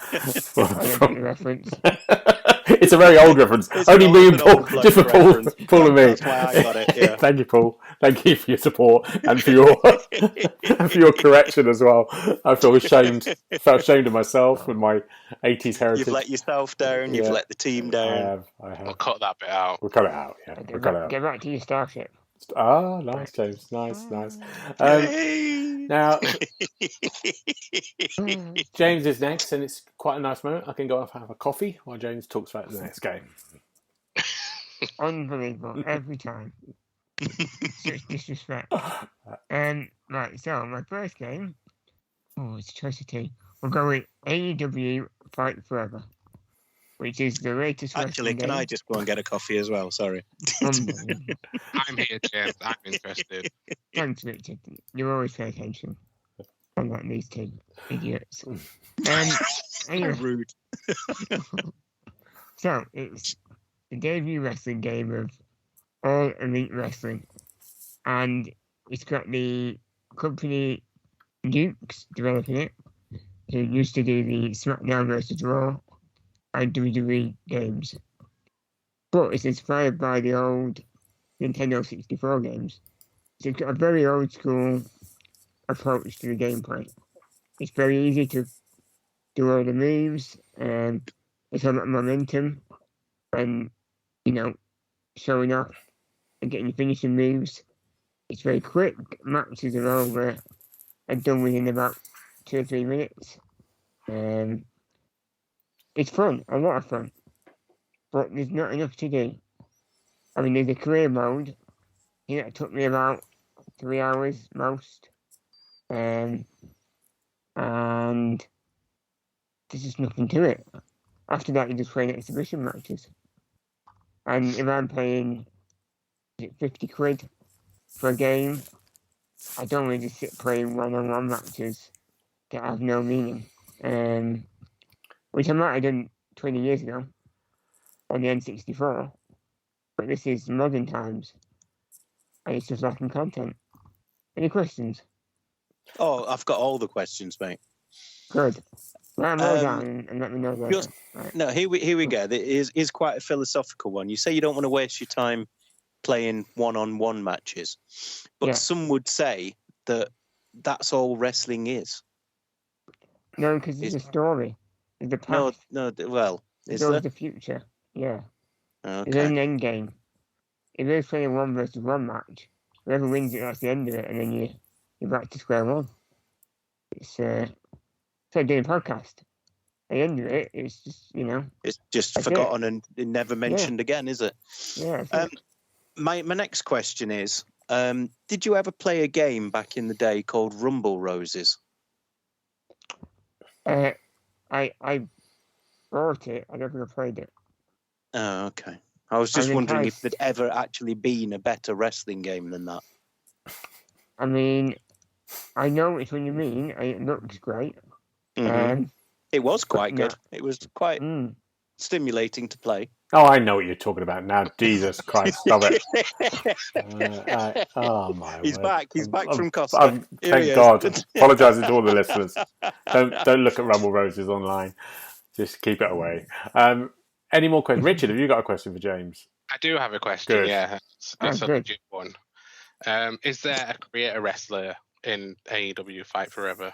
Speaker 2: Reference.
Speaker 1: It's a very old reference. Only me and Paul, just for Paul and me.
Speaker 4: That's why I got it. Yeah.
Speaker 1: Thank you, Paul. Thank you for your support and for your correction as well. I felt ashamed of myself and my 80s heritage.
Speaker 4: You've let yourself down. You've let the team down.
Speaker 1: I have.
Speaker 3: We'll cut that bit out.
Speaker 1: We'll cut it out. Yeah. We'll cut it out.
Speaker 2: Get back to your starship.
Speaker 1: Ah, nice, James. Nice. Now, James is next, and it's quite a nice moment. I can go off and have a coffee while James talks about the next game.
Speaker 2: Unbelievable. Every time. Such disrespect. Right, so my first game. It's a choice of two. We'll go with AEW Fight Forever, which is the latest.
Speaker 4: Actually, can I just go and get a coffee as well? Sorry.
Speaker 3: I'm here, James. I'm interested.
Speaker 2: Thanks, Richard. You always pay attention. Unlike these two idiots. Anyway.
Speaker 4: Rude.
Speaker 2: So, it's the debut wrestling game of All Elite Wrestling. And it's got the company Dukes developing it, who used to do the SmackDown vs. Raw and WWE games. But it's inspired by the old Nintendo 64 games. So it's got a very old school approach to the gameplay. It's very easy to do all the moves, and it's a lot of momentum, and, showing off and getting your finishing moves. It's very quick. Matches are over and done within about 2 or 3 minutes. It's fun, a lot of fun, but there's not enough to do. I mean, there's a career mode. It took me about 3 hours most, and there's just nothing to it. After that, you're just playing exhibition matches. And if I'm paying 50 quid for a game, I don't really just sit playing one-on-one matches that have no meaning. Which I might have done 20 years ago on the N64. but this is modern times, and it's just lacking content. Any questions?
Speaker 4: Oh, I've got all the questions, mate.
Speaker 2: Good. Write them all down and let me know later. Right.
Speaker 4: No, here we go. It is quite a philosophical one. You say you don't want to waste your time playing one-on-one matches, but some would say that that's all wrestling is.
Speaker 2: No, because it's a story. It's the past.
Speaker 4: No. Well,
Speaker 2: it's always the future. Yeah.
Speaker 4: Okay.
Speaker 2: There's an end game. If there's playing a 1-versus-1 match, whoever wins it, that's the end of it, and then you're back to square one. It's like doing a podcast. At the end of it, it's just,
Speaker 4: it's just forgotten and never mentioned again, is it?
Speaker 2: Yeah.
Speaker 4: My next question is, did you ever play a game back in the day called Rumble Roses?
Speaker 2: I bought it. I never played it.
Speaker 4: Oh, okay. I was just wondering if there'd ever actually been a better wrestling game than that.
Speaker 2: I mean, I know which one you mean. It looks great.
Speaker 4: Mm-hmm. It was quite good. It was quite stimulating to play.
Speaker 1: Oh, I know what you're talking about now. Jesus Christ, stop it. Oh, my word.
Speaker 4: He's back. He's back from Costa.
Speaker 1: Thank God. Apologising to all the listeners. Don't look at Rumble Roses online. Just keep it away. Any more questions? Richard, have you got a question for James?
Speaker 3: I do have a question,
Speaker 1: Good.
Speaker 3: yeah. It's a legit one. Is there a creator wrestler in AEW Fight Forever?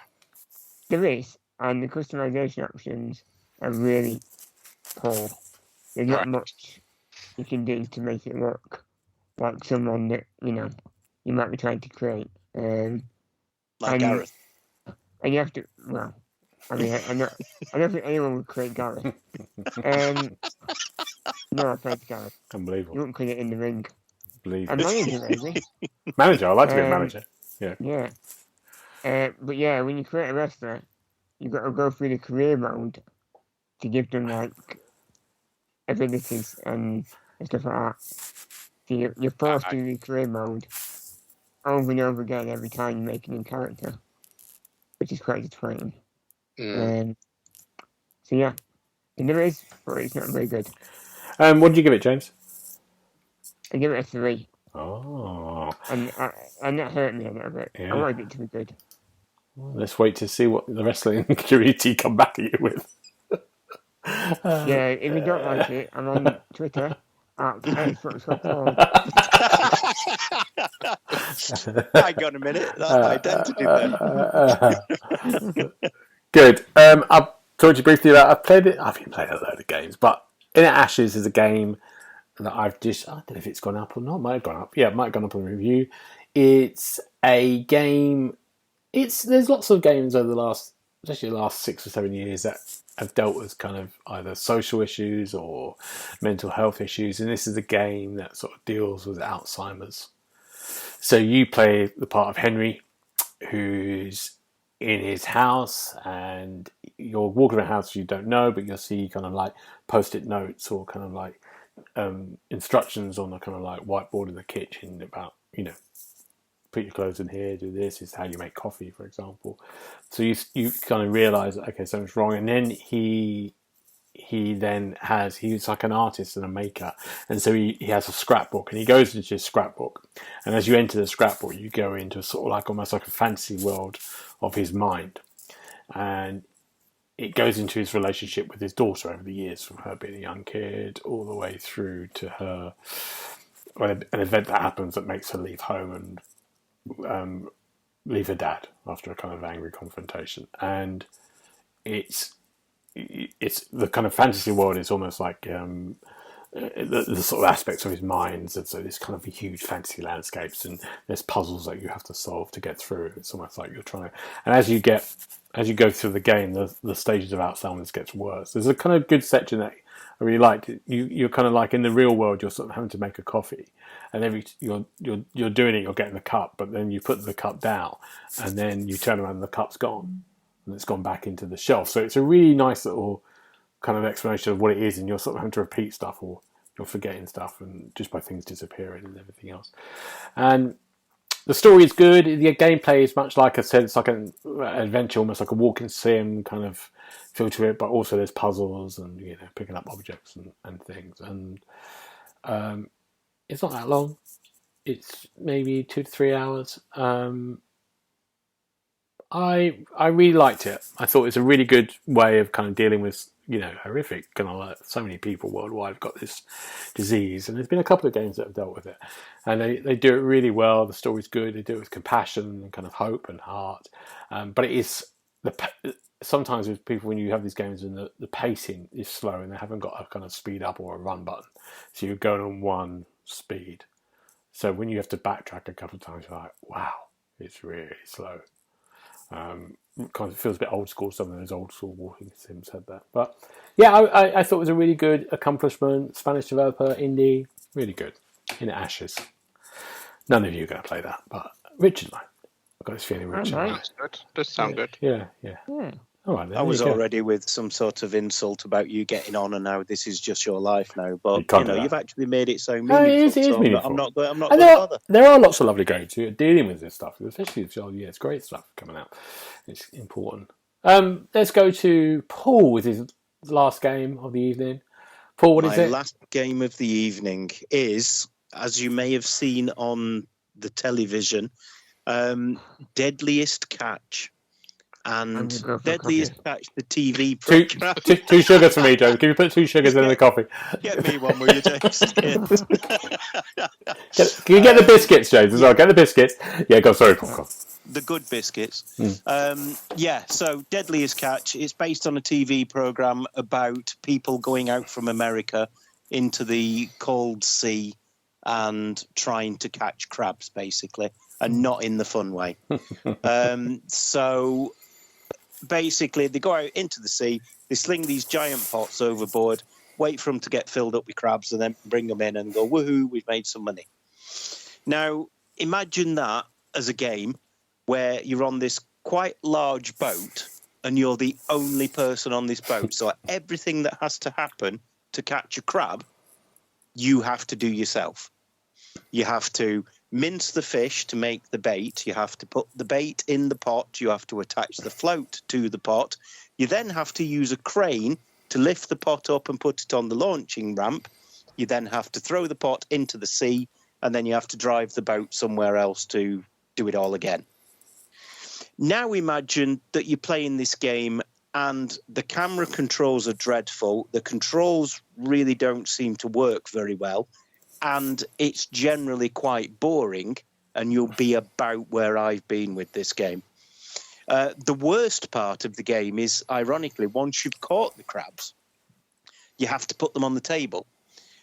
Speaker 2: There is, and the customization options are really poor. There's not much you can do to make it look like someone that, you might be trying to create.
Speaker 4: Like Gareth.
Speaker 2: And you have to, well, I mean, I don't think anyone would create Gareth. No offense, Gareth.
Speaker 1: Unbelievable.
Speaker 2: You wouldn't create it in the ring.
Speaker 1: Unbelievable.
Speaker 2: A manager, maybe.
Speaker 1: Manager, I'd like to be a manager. Yeah.
Speaker 2: Yeah. But yeah, when you create a wrestler, you've got to go through the career mode to give them, like, abilities and stuff like that. So you're forced to do the career mode over and over again every time you make a new character, which is quite disappointing. So yeah, and there is, but it's not very good.
Speaker 1: What did you give it, James?
Speaker 2: I give it a 3.
Speaker 1: Oh.
Speaker 2: And that hurt me a little bit.
Speaker 1: Yeah.
Speaker 2: I wanted it to be good.
Speaker 1: Well, let's wait to see what the wrestling community come back at you with.
Speaker 2: Yeah, if you don't like it, I'm on Twitter at txboxHub.
Speaker 4: Hang on a minute, that's identity then.
Speaker 1: Good. I've talked to you briefly about. I've been playing a load of games, but In Ashes is a game that I don't know if it's gone up or not. It might have gone up. Yeah, it might have gone up on review. It's a game. There's lots of games over especially the last 6 or 7 years that have dealt with kind of either social issues or mental health issues, and this is a game that sort of deals with Alzheimer's. So you play the part of Henry, who's in his house, and you're walking around the house you don't know, but you'll see kind of like post-it notes or kind of like instructions on a kind of like whiteboard in the kitchen about, put your clothes in here, do this is how you make coffee, for example. So you kind of realise, okay, something's wrong, and then he's like an artist and a maker, and so he has a scrapbook, and he goes into his scrapbook, and as you enter the scrapbook, you go into sort of like almost like a fantasy world of his mind, and it goes into his relationship with his daughter over the years, from her being a young kid all the way through to her, an event that happens that makes her leave home and leave her dad after a kind of angry confrontation. And it's the kind of fantasy world is almost like the sort of aspects of his mind, and so there's kind of huge fantasy landscapes, and there's puzzles that you have to solve to get through. It's almost like you're trying to, and as you go through the game, the stages of Alzheimer's gets worse. There's a kind of good section that I really liked. You're kind of like in the real world, you're sort of having to make a coffee, and you're doing it, you're getting the cup, but then you put the cup down, and then you turn around and the cup's gone, and it's gone back into the shelf. So it's a really nice little kind of explanation of what it is, and you're sort of having to repeat stuff, or you're forgetting stuff, and just by things disappearing and everything else. And the story is good. The gameplay is much like I said, it's like an adventure, almost like a walking sim kind of feel to it, but also there's puzzles and picking up objects and things. And It's not that long. It's maybe 2 to 3 hours. I really liked it. I thought it's a really good way of kind of dealing with, horrific, kind of like so many people worldwide have got this disease, and there's been a couple of games that have dealt with it, and they do it really well. The story's good. They do it with compassion and kind of hope and heart, but it is sometimes with people, when you have these games and the pacing is slow and they haven't got a kind of speed up or a run button, so you're going on one speed. So when you have to backtrack a couple of times, you're like, wow, it's really slow. Kind of feels a bit old school. Some of those old school walking sims had that, but yeah, I thought it was a really good accomplishment. Spanish developer, indie, really good. In ashes. None of you are going to play that, but Richard might. I've got this feeling Richard might.
Speaker 3: That's good. Does sound good.
Speaker 1: Yeah. All right, then,
Speaker 4: I was already with some sort of insult about you getting on, and now this is just your life now. But you've actually made it so meaningful.
Speaker 1: It is meaningful.
Speaker 4: I'm not going to bother.
Speaker 1: There are lots of lovely games who are dealing with this stuff, especially if it's great stuff coming out. It's important. Let's go to Paul with his last game of the evening. Paul, what is it?
Speaker 4: My last game of the evening is, as you may have seen on the television, Deadliest Catch. And Deadliest Catch, the TV program.
Speaker 1: Two sugars for me, Joe. Can you put 2 sugars in the coffee?
Speaker 4: Get me one, will you, James?
Speaker 1: Can you get the biscuits, James, as well? Get the biscuits. Yeah, go. Sorry, Paul.
Speaker 4: The good biscuits. So Deadliest Catch, it's based on a TV program about people going out from America into the cold sea and trying to catch crabs, basically, and not in the fun way. So basically, they go out into the sea, they sling these giant pots overboard, wait for them to get filled up with crabs, and then bring them in and go, woohoo, we've made some money. Now, imagine that as a game where you're on this quite large boat and you're the only person on this boat. So everything that has to happen to catch a crab, you have to do yourself. You have to mince the fish to make the bait. You have to put the bait in the pot. You have to attach the float to the pot. You then have to use a crane to lift the pot up and put it on the launching ramp. You then have to throw the pot into the sea, and then you have to drive the boat somewhere else to do it all again. Now imagine that you're playing this game and the camera controls are dreadful. The controls really don't seem to work very well. And it's generally quite boring, and you'll be about where I've been with this game. The worst part of the game is, ironically, once you've caught the crabs, you have to put them on the table.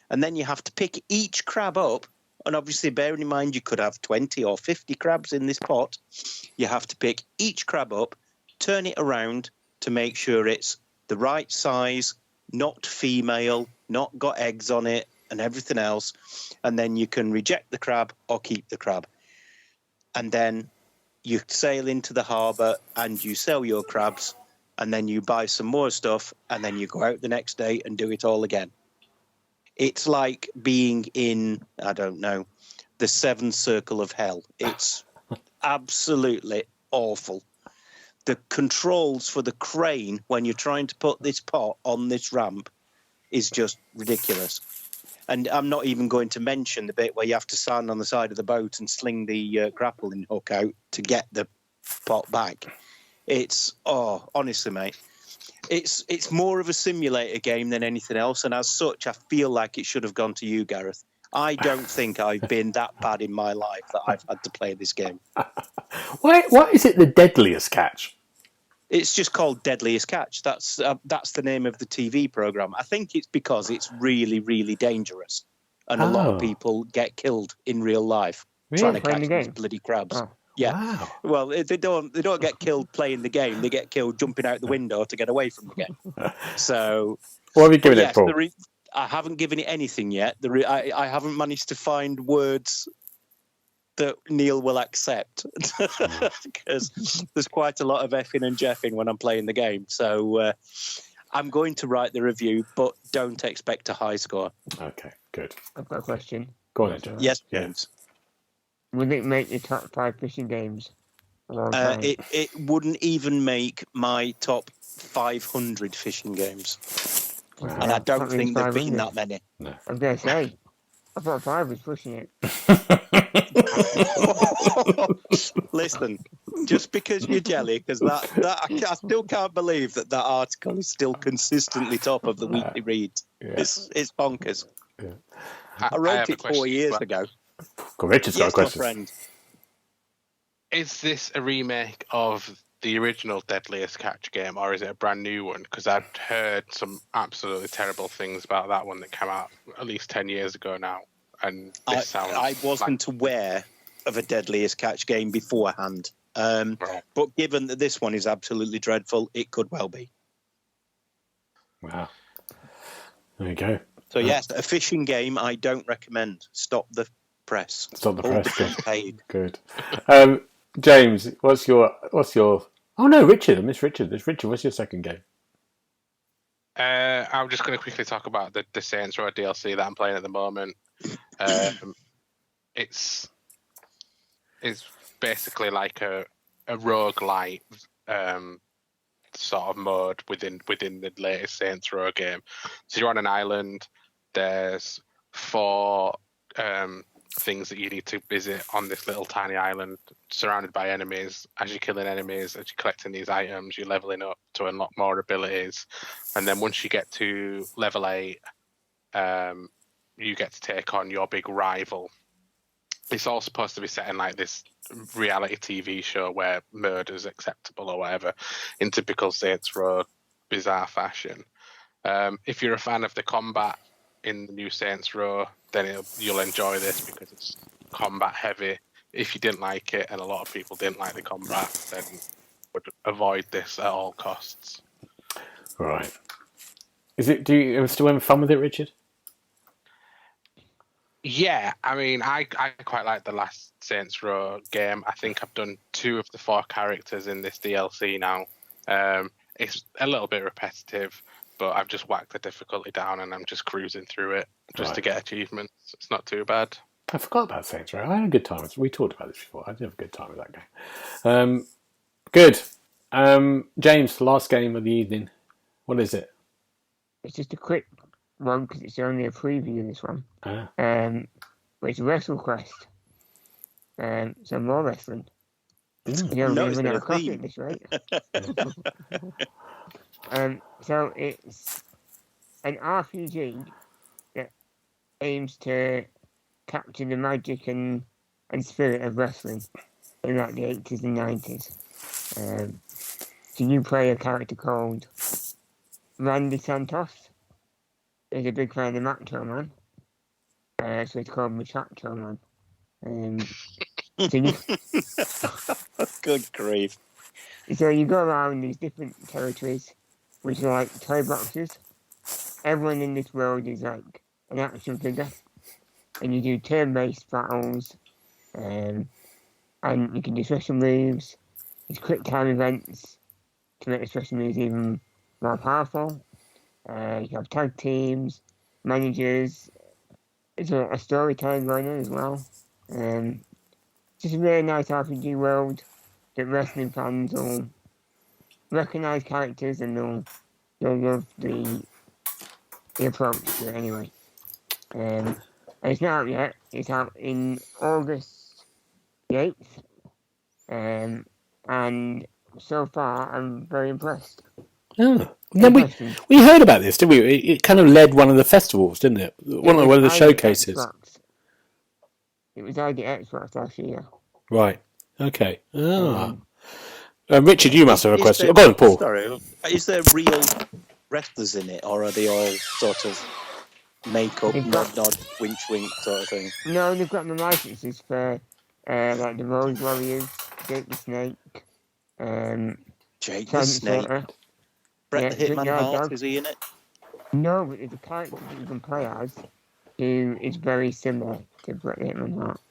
Speaker 4: And then you have to pick each crab up. And obviously, bearing in mind, you could have 20 or 50 crabs in this pot. You have to pick each crab up, turn it around to make sure it's the right size, not female, not got eggs on it, and everything else, and then you can reject the crab or keep the crab. And then you sail into the harbour and you sell your crabs, and then you buy some more stuff, and then you go out the next day and do it all again. It's like being in, I don't know, the seventh circle of hell. It's absolutely awful. The controls for the crane when you're trying to put this pot on this ramp is just ridiculous. And I'm not even going to mention the bit where you have to stand on the side of the boat and sling the grappling hook out to get the pot back. It's, honestly, mate, it's more of a simulator game than anything else. And as such, I feel like it should have gone to you, Gareth. I don't think I've been that bad in my life that I've had to play this game.
Speaker 1: Why is it the Deadliest Catch?
Speaker 4: It's just called Deadliest Catch. That's the name of the TV program. I think it's because it's really, really dangerous, and a lot of people get killed in real life trying to catch these bloody crabs. Oh. Yeah. Wow. Well, they don't get killed playing the game. They get killed jumping out the window to get away from the game. So,
Speaker 1: what have you given it, Paul?
Speaker 4: I haven't given it anything yet. I haven't managed to find words that Neil will accept because there's quite a lot of effing and jeffing when I'm playing the game. So I'm going to write the review, but don't expect a high score.
Speaker 1: Okay, good.
Speaker 2: I've got a question.
Speaker 1: Go on, John.
Speaker 4: Yes, James.
Speaker 2: Would it make your top 5 fishing games?
Speaker 4: It wouldn't even make my top 500 fishing games. Wow. And I don't think there've been that many.
Speaker 2: No. I'm going to say. I thought 5 was pushing it.
Speaker 4: Listen, just because you're jelly, because that I still can't believe that article is still consistently top of the weekly read. Yeah. It's bonkers. Yeah. I wrote it 4 years ago.
Speaker 1: Richard's got a question.
Speaker 4: My friend.
Speaker 3: Is this a remake of the original Deadliest Catch game, or is it a brand new one? Because I'd heard some absolutely terrible things about that one that came out at least 10 years ago now. And
Speaker 4: I wasn't aware of a Deadliest Catch game beforehand. But given that this one is absolutely dreadful, it could well be.
Speaker 1: Wow. There you go.
Speaker 4: So yes, a fishing game I don't recommend. Stop the press.
Speaker 1: Stop the press.
Speaker 4: Paid.
Speaker 1: Good. James, what's your? Oh no, Richard. I missed Richard. Richard, what's your second game?
Speaker 3: I'm just going to quickly talk about the Saints Row DLC that I'm playing at the moment. It's basically like a roguelite sort of mode within the latest Saints Row game. So you're on an island. There's 4 things that you need to visit on this little tiny island, surrounded by enemies. As you're killing enemies, as you're collecting these items, you're leveling up to unlock more abilities. And then once you get to level 8, you get to take on your big rival. It's all supposed to be set in like this reality TV show where murder's acceptable or whatever, in typical Saints Row bizarre fashion. If you're a fan of the combat in the new Saints Row, then you'll enjoy this because it's combat heavy. If you didn't like it, and a lot of people didn't like the combat, then would avoid this at all costs.
Speaker 1: Right. Do you still having fun with it, Richard?
Speaker 3: Yeah, I mean, I quite like the last Saints Row game. I think I've done 2 of the 4 characters in this DLC now. It's a little bit repetitive, but I've just whacked the difficulty down and I'm just cruising through it just to get achievements. It's not too bad.
Speaker 1: I forgot about Saints Row. I had a good time. We talked about this before. I did have a good time with that game. Good. James, the last game of the evening. What is it?
Speaker 2: It's just a quick one because it's only a preview of this one. But it's WrestleQuest. So more wrestling. You don't even have a coffee at this rate. So it's an RPG that aims to capture the magic and spirit of wrestling in like the 80s and 90s. So you play a character called Randy Santos. He's a big fan of the Macho Man. So it's called Machacho Man.
Speaker 4: Good grief.
Speaker 2: So you go around these different territories, which are like toy boxes. Everyone in this world is like an action figure. And you do turn-based battles. And you can do special moves. There's quick time events to make the special moves even more powerful. You have tag teams, managers. There's a storytelling going on as well. Just a really nice RPG world that wrestling fans will recognise characters and they'll love the approach to it anyway. And it's not out yet. It's out in August the 8th. And so far, I'm very impressed.
Speaker 1: Oh. Then we heard about this, didn't we? It kind of led one of the festivals, didn't it? One of the showcases.
Speaker 2: Xbox. It was ID Xbox last year.
Speaker 1: Right. Okay. Richard, you must have a question. Go on, Paul.
Speaker 4: Sorry. Is there real wrestlers in it, or are they all sort of make-up, nod, wink, sort of thing?
Speaker 2: No, they've got the licenses for like the Road Warriors, Jake the Snake.
Speaker 4: Jake the Snake. Bret the Hitman Hart, is he in it?
Speaker 2: No, but there's a character that you can play as who is very similar to Bret the Hitman Hart.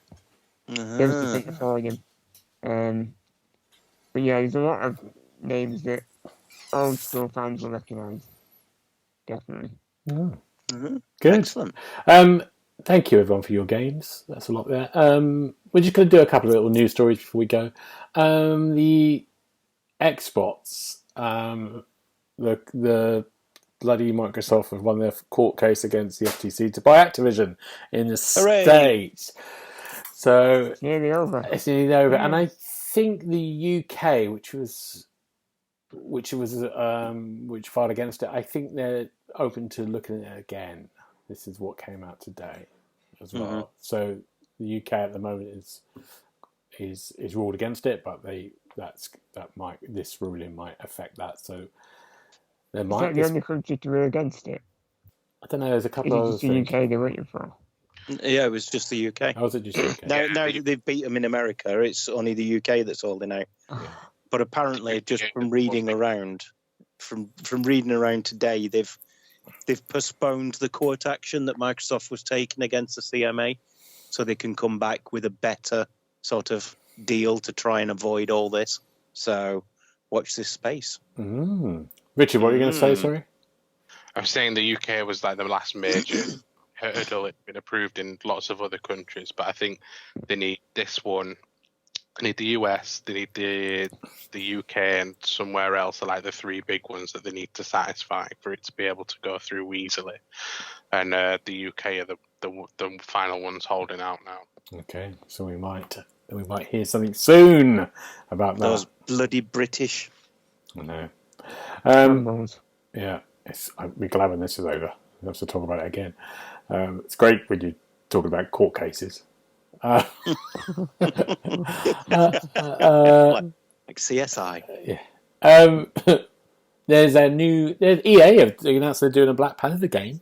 Speaker 2: There's the thing for him. But yeah, there's a lot of names that old school fans will recognise. Definitely.
Speaker 1: Oh. Mm-hmm. Good.
Speaker 4: Excellent.
Speaker 1: Thank you, everyone, for your games. That's a lot there. We're just going to do a couple of little news stories before we go. The Xbox, the bloody Microsoft have won their court case against the FTC to buy Activision in the
Speaker 4: Hooray!
Speaker 1: States. So
Speaker 2: It's nearly over.
Speaker 1: And I think the UK, which filed against it, I think they're open to looking at it again. This is what came out today as well.
Speaker 4: Mm-hmm.
Speaker 1: So the UK at the moment is ruled against it, but this ruling might affect that. So there might.
Speaker 2: Is that the only country to rule against it?
Speaker 1: I don't know. There's a couple of
Speaker 2: Is it just the UK they're waiting for?
Speaker 4: Yeah, it was just the UK.
Speaker 1: How was it just UK?
Speaker 4: Now they've beat them in America, it's only the UK that's holding out. But apparently, just from reading around today, they've postponed the court action that Microsoft was taking against the CMA, so they can come back with a better sort of deal to try and avoid all this. So watch this space.
Speaker 1: Richard, what were you going to say? Sorry,
Speaker 3: I'm saying the UK was like the last major hurdle. It's been approved in lots of other countries, but I think they need this one. They need the US, they need the UK, and somewhere else are like the three big ones that they need to satisfy for it to be able to go through easily. And the UK are the final ones holding out now.
Speaker 1: Okay, so we might hear something soon about that.
Speaker 4: Those bloody British.
Speaker 1: I know. Yeah, I'll be glad when this is over. We have to talk about it again. It's great when you talk about court cases.
Speaker 4: Like CSI.
Speaker 1: Yeah. There's EA have announced they're doing a Black Panther game,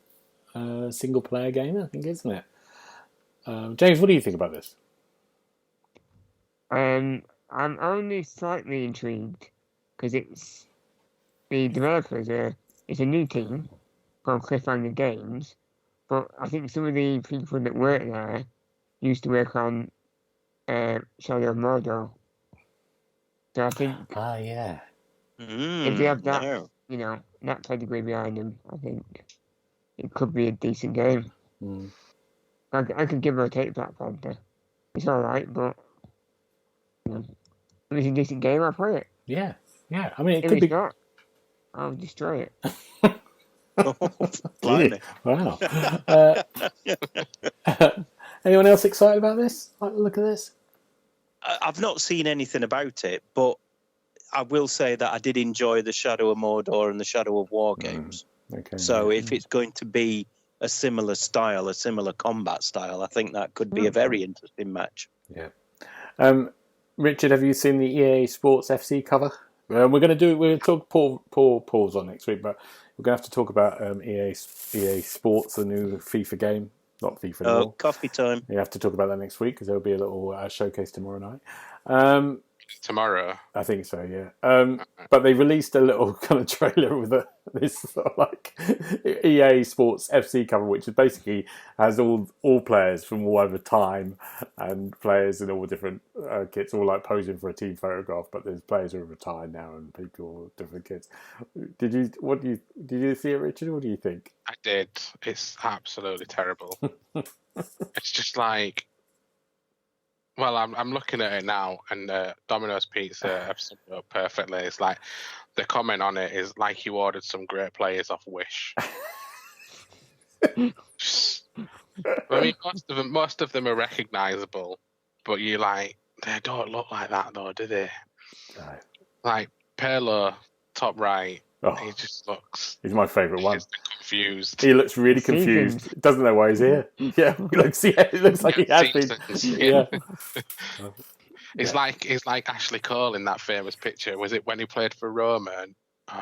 Speaker 1: single player game, I think, isn't it? James, what do you think about this?
Speaker 2: I'm only slightly intrigued because it's the developers it's a new team from Cliffhanger Games, but I think some of the people that work there used to work on Shadow of Mordor. So I think
Speaker 1: yeah.
Speaker 2: if they have that, that pedigree behind them, I think it could be a decent game. I could give or take Black Panther. It's all right, but if it's a decent game, I'll play it.
Speaker 1: Yeah. I mean, it
Speaker 2: if
Speaker 1: could
Speaker 2: it's
Speaker 1: be.
Speaker 2: not, I'll destroy it.
Speaker 4: Blimey.
Speaker 1: Wow. Anyone else excited about this? Like the look at this?
Speaker 4: I've not seen anything about it, but I will say that I did enjoy the Shadow of Mordor and the Shadow of War games.
Speaker 1: Okay.
Speaker 4: So if it's going to be a similar style, a similar combat style, I think that could be a very interesting match.
Speaker 1: Yeah. Richard, have you seen the EA Sports FC cover? We're going to talk pause on next week, but we're going to have to talk about EA Sports, the new FIFA game. Not FIFA anymore.
Speaker 4: Coffee time.
Speaker 1: You have to talk about that next week because there'll be a little showcase tomorrow night.
Speaker 3: Tomorrow?
Speaker 1: I think so, yeah. But they released a little kind of trailer with this sort of like EA Sports FC cover, which basically has all players from all over time and players in all different kits, all like posing for a team photograph. But there's players who are retired now and people with different kits. Did you see it, Richard? What do you think?
Speaker 3: I did. It's absolutely terrible. It's just like. Well, I'm looking at it now, and Domino's Pizza have summed it up perfectly. It's like the comment on it is like you ordered some great players off Wish. I mean, most of them are recognisable, but you they don't look like that though, do they? No. Like Perlo, top right. Oh, he just looks.
Speaker 1: He's my favourite one.
Speaker 3: Confused.
Speaker 1: He looks really confused. Doesn't know why he's here. Yeah, it looks like he has been. Yeah.
Speaker 3: It's like Ashley Cole in that famous picture. Was it when he played for Roma and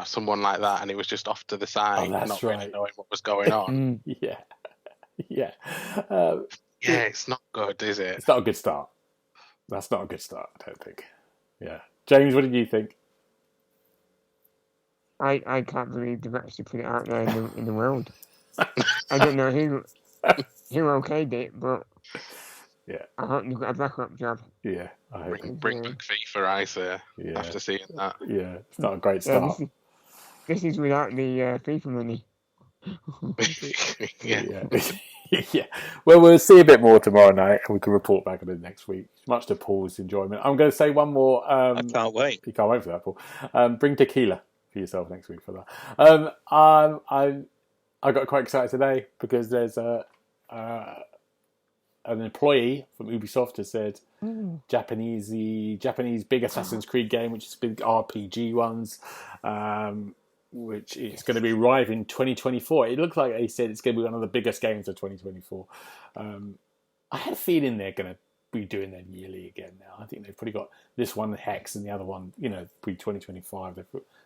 Speaker 3: someone like that, and he was just off to the side, not really knowing what was going on?
Speaker 1: Yeah. Yeah,
Speaker 3: it's not good, is it?
Speaker 1: It's not a good start. That's not a good start, I don't think. Yeah, James, what did you think?
Speaker 2: I can't believe they've actually put it out there in the world. I don't know who okayed it, but
Speaker 1: yeah,
Speaker 2: I hope you've got a backup job.
Speaker 1: Yeah, I hope.
Speaker 3: Bring back FIFA, I say. Yeah. After seeing that.
Speaker 1: Yeah, it's not a great start.
Speaker 2: This is without the FIFA money.
Speaker 1: Yeah. Well, we'll see a bit more tomorrow night, and we can report back on it next week. Much to Paul's enjoyment. I'm going to say one more.
Speaker 4: I can't wait.
Speaker 1: You can't wait for that, Paul. Bring tequila. If for yourself next week for that. I got quite excited today because there's an employee from Ubisoft has said Japanese big Assassin's Creed game, which is big RPG ones, which is going to be arriving in 2024. It looks like he said it's going to be one of the biggest games of 2024. I had a feeling they're going to be doing them yearly again now. I think they've probably got this one, Hex, and the other one, pre-2025.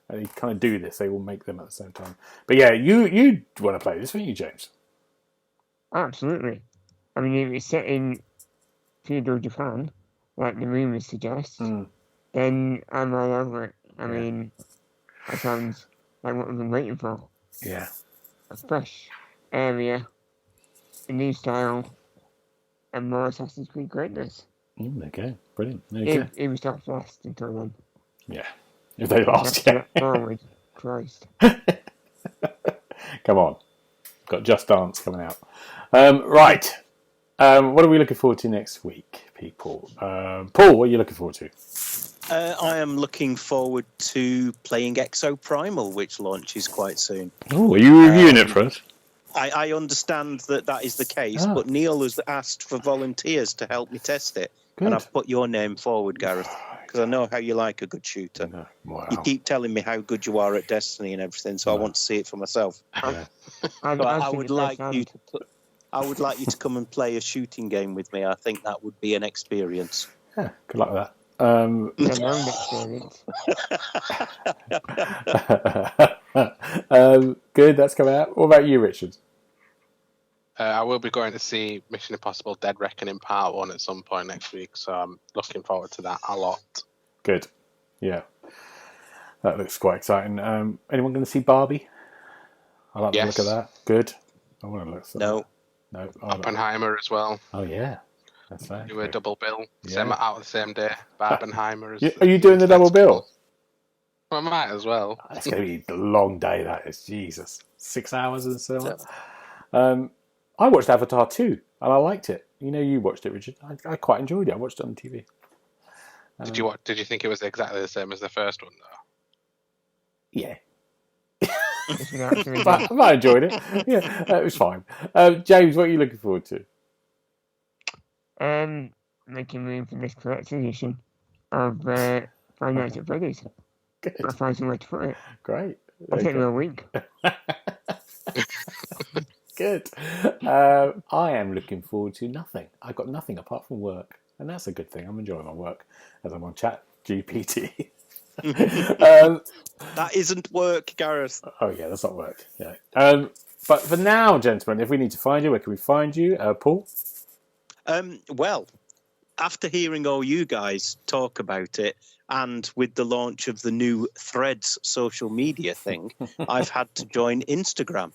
Speaker 1: They kind of do this. They will make them at the same time. But yeah, you want to play this, wouldn't you, James?
Speaker 2: Absolutely. I mean, if it's set in feudal Japan, like the rumours suggest, then I'm all over it. I mean, that sounds like what we've been waiting for.
Speaker 1: Yeah.
Speaker 2: A fresh area, a new style, and more Assassin's Creed greatness.
Speaker 1: Okay, brilliant.
Speaker 2: If we start fast until then.
Speaker 1: Yeah. If they last, yeah.
Speaker 2: Forward. Christ.
Speaker 1: Come on. Got Just Dance coming out. Right. What are we looking forward to next week, people? Paul, what are you looking forward to?
Speaker 4: I am looking forward to playing Exo Primal, which launches quite soon.
Speaker 1: Oh, are you reviewing it for us?
Speaker 4: I understand that is the case, but Neil has asked for volunteers to help me test it. Good. And I've put your name forward, Gareth, because I know how you like a good shooter.
Speaker 1: Wow.
Speaker 4: You keep telling me how good you are at Destiny and everything, so I want to see it for myself.
Speaker 1: Yeah.
Speaker 4: I would like you to come and play a shooting game with me. I think that would be an experience.
Speaker 1: Yeah, good luck with that. Good, that's coming out. What about you, Richard?
Speaker 3: I will be going to see Mission Impossible Dead Reckoning Part 1 at some point next week, so I'm looking forward to that a lot.
Speaker 1: Good. Yeah. That looks quite exciting. Anyone going to see Barbie? I like the look of that. Good. I want to look at that. No.
Speaker 3: Oppenheimer as well.
Speaker 1: Oh, yeah. That's right.
Speaker 3: Do a double bill. Same out the same day. Oppenheimer.
Speaker 1: Are you doing the double bill?
Speaker 3: Well, I might as well.
Speaker 1: That's going to be a long day, that is. Jesus. 6 hours and so on. I watched Avatar 2, and I liked it. You watched it, Richard. I quite enjoyed it. I watched it on TV.
Speaker 3: Did you think it was exactly the same as the first one, though?
Speaker 1: Yeah. but I enjoyed it. Yeah, it was fine. James, what are you looking forward to?
Speaker 2: Making room for this collector's edition of Five Nights at Freddy's.
Speaker 1: Good.
Speaker 2: I'll find somewhere to put it.
Speaker 1: Great.
Speaker 2: It'll take me a week.
Speaker 1: Good. I am looking forward to nothing. I've got nothing apart from work, and that's a good thing. I'm enjoying my work as I'm on Chat GPT.
Speaker 4: That isn't work, Gareth.
Speaker 1: Oh yeah, that's not work. Yeah. But for now, gentlemen, if we need to find you, where can we find you, Paul?
Speaker 4: Well, after hearing all you guys talk about it, and with the launch of the new Threads social media thing, I've had to join Instagram.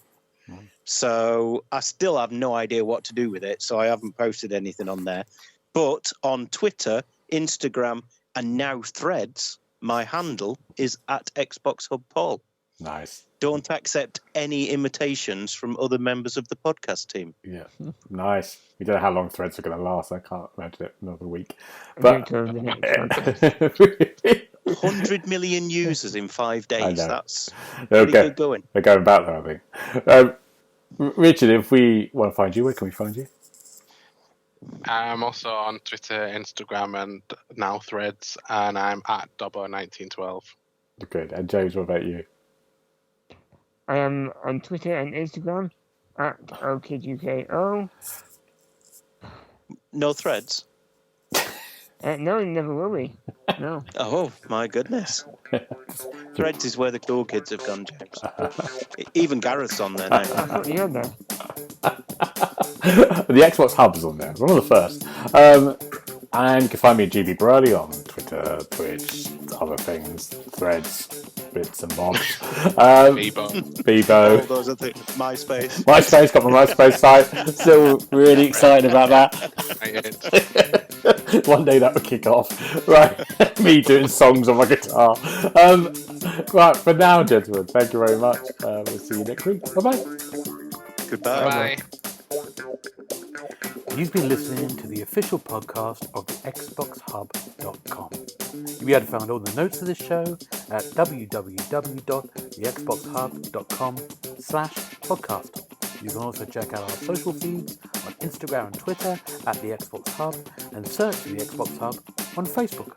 Speaker 4: So I still have no idea what to do with it, so I haven't posted anything on there. But on Twitter, Instagram, and now Threads, my handle is @XboxHubPaul.
Speaker 1: Nice.
Speaker 4: Don't accept any imitations from other members of the podcast team.
Speaker 1: Yeah, nice. We don't know how long Threads are going to last. I can't imagine it another week. But
Speaker 4: 100 million users in 5 days. That's pretty good going.
Speaker 1: They're going about that, I think. Richard, if we want to find you, where can we find you?
Speaker 3: I'm also on Twitter, Instagram, and now Threads, and I'm @Dobbo1912.
Speaker 1: Good. And James, what about you?
Speaker 2: I am on Twitter and Instagram @OKidUKO.
Speaker 4: No Threads?
Speaker 2: No, never will be. No.
Speaker 4: Oh, my goodness. Threads is where the cool kids have gone, James. Even Gareth's on there now.
Speaker 2: I thought you had that.
Speaker 1: The Xbox Hub is on there. It's one of the first. And you can find me at GB Burley on Twitter, Twitch, other things, Threads, bits and bobs. Bebo.
Speaker 4: Oh, those are things. MySpace.
Speaker 1: Got my MySpace site. Still really excited about that. One day that will kick off. Right. Me doing songs on my guitar. Right, for now, gentlemen, thank you very much. We'll see you next week. Bye-bye.
Speaker 4: Goodbye.
Speaker 3: Bye.
Speaker 1: You've been listening to the official podcast of TheXboxHub.com. You You'll be able to find all the notes of this show at www.thexboxhub.com/podcast. You can also check out our social feeds on Instagram and Twitter at The Xbox Hub, and search for The Xbox Hub on Facebook.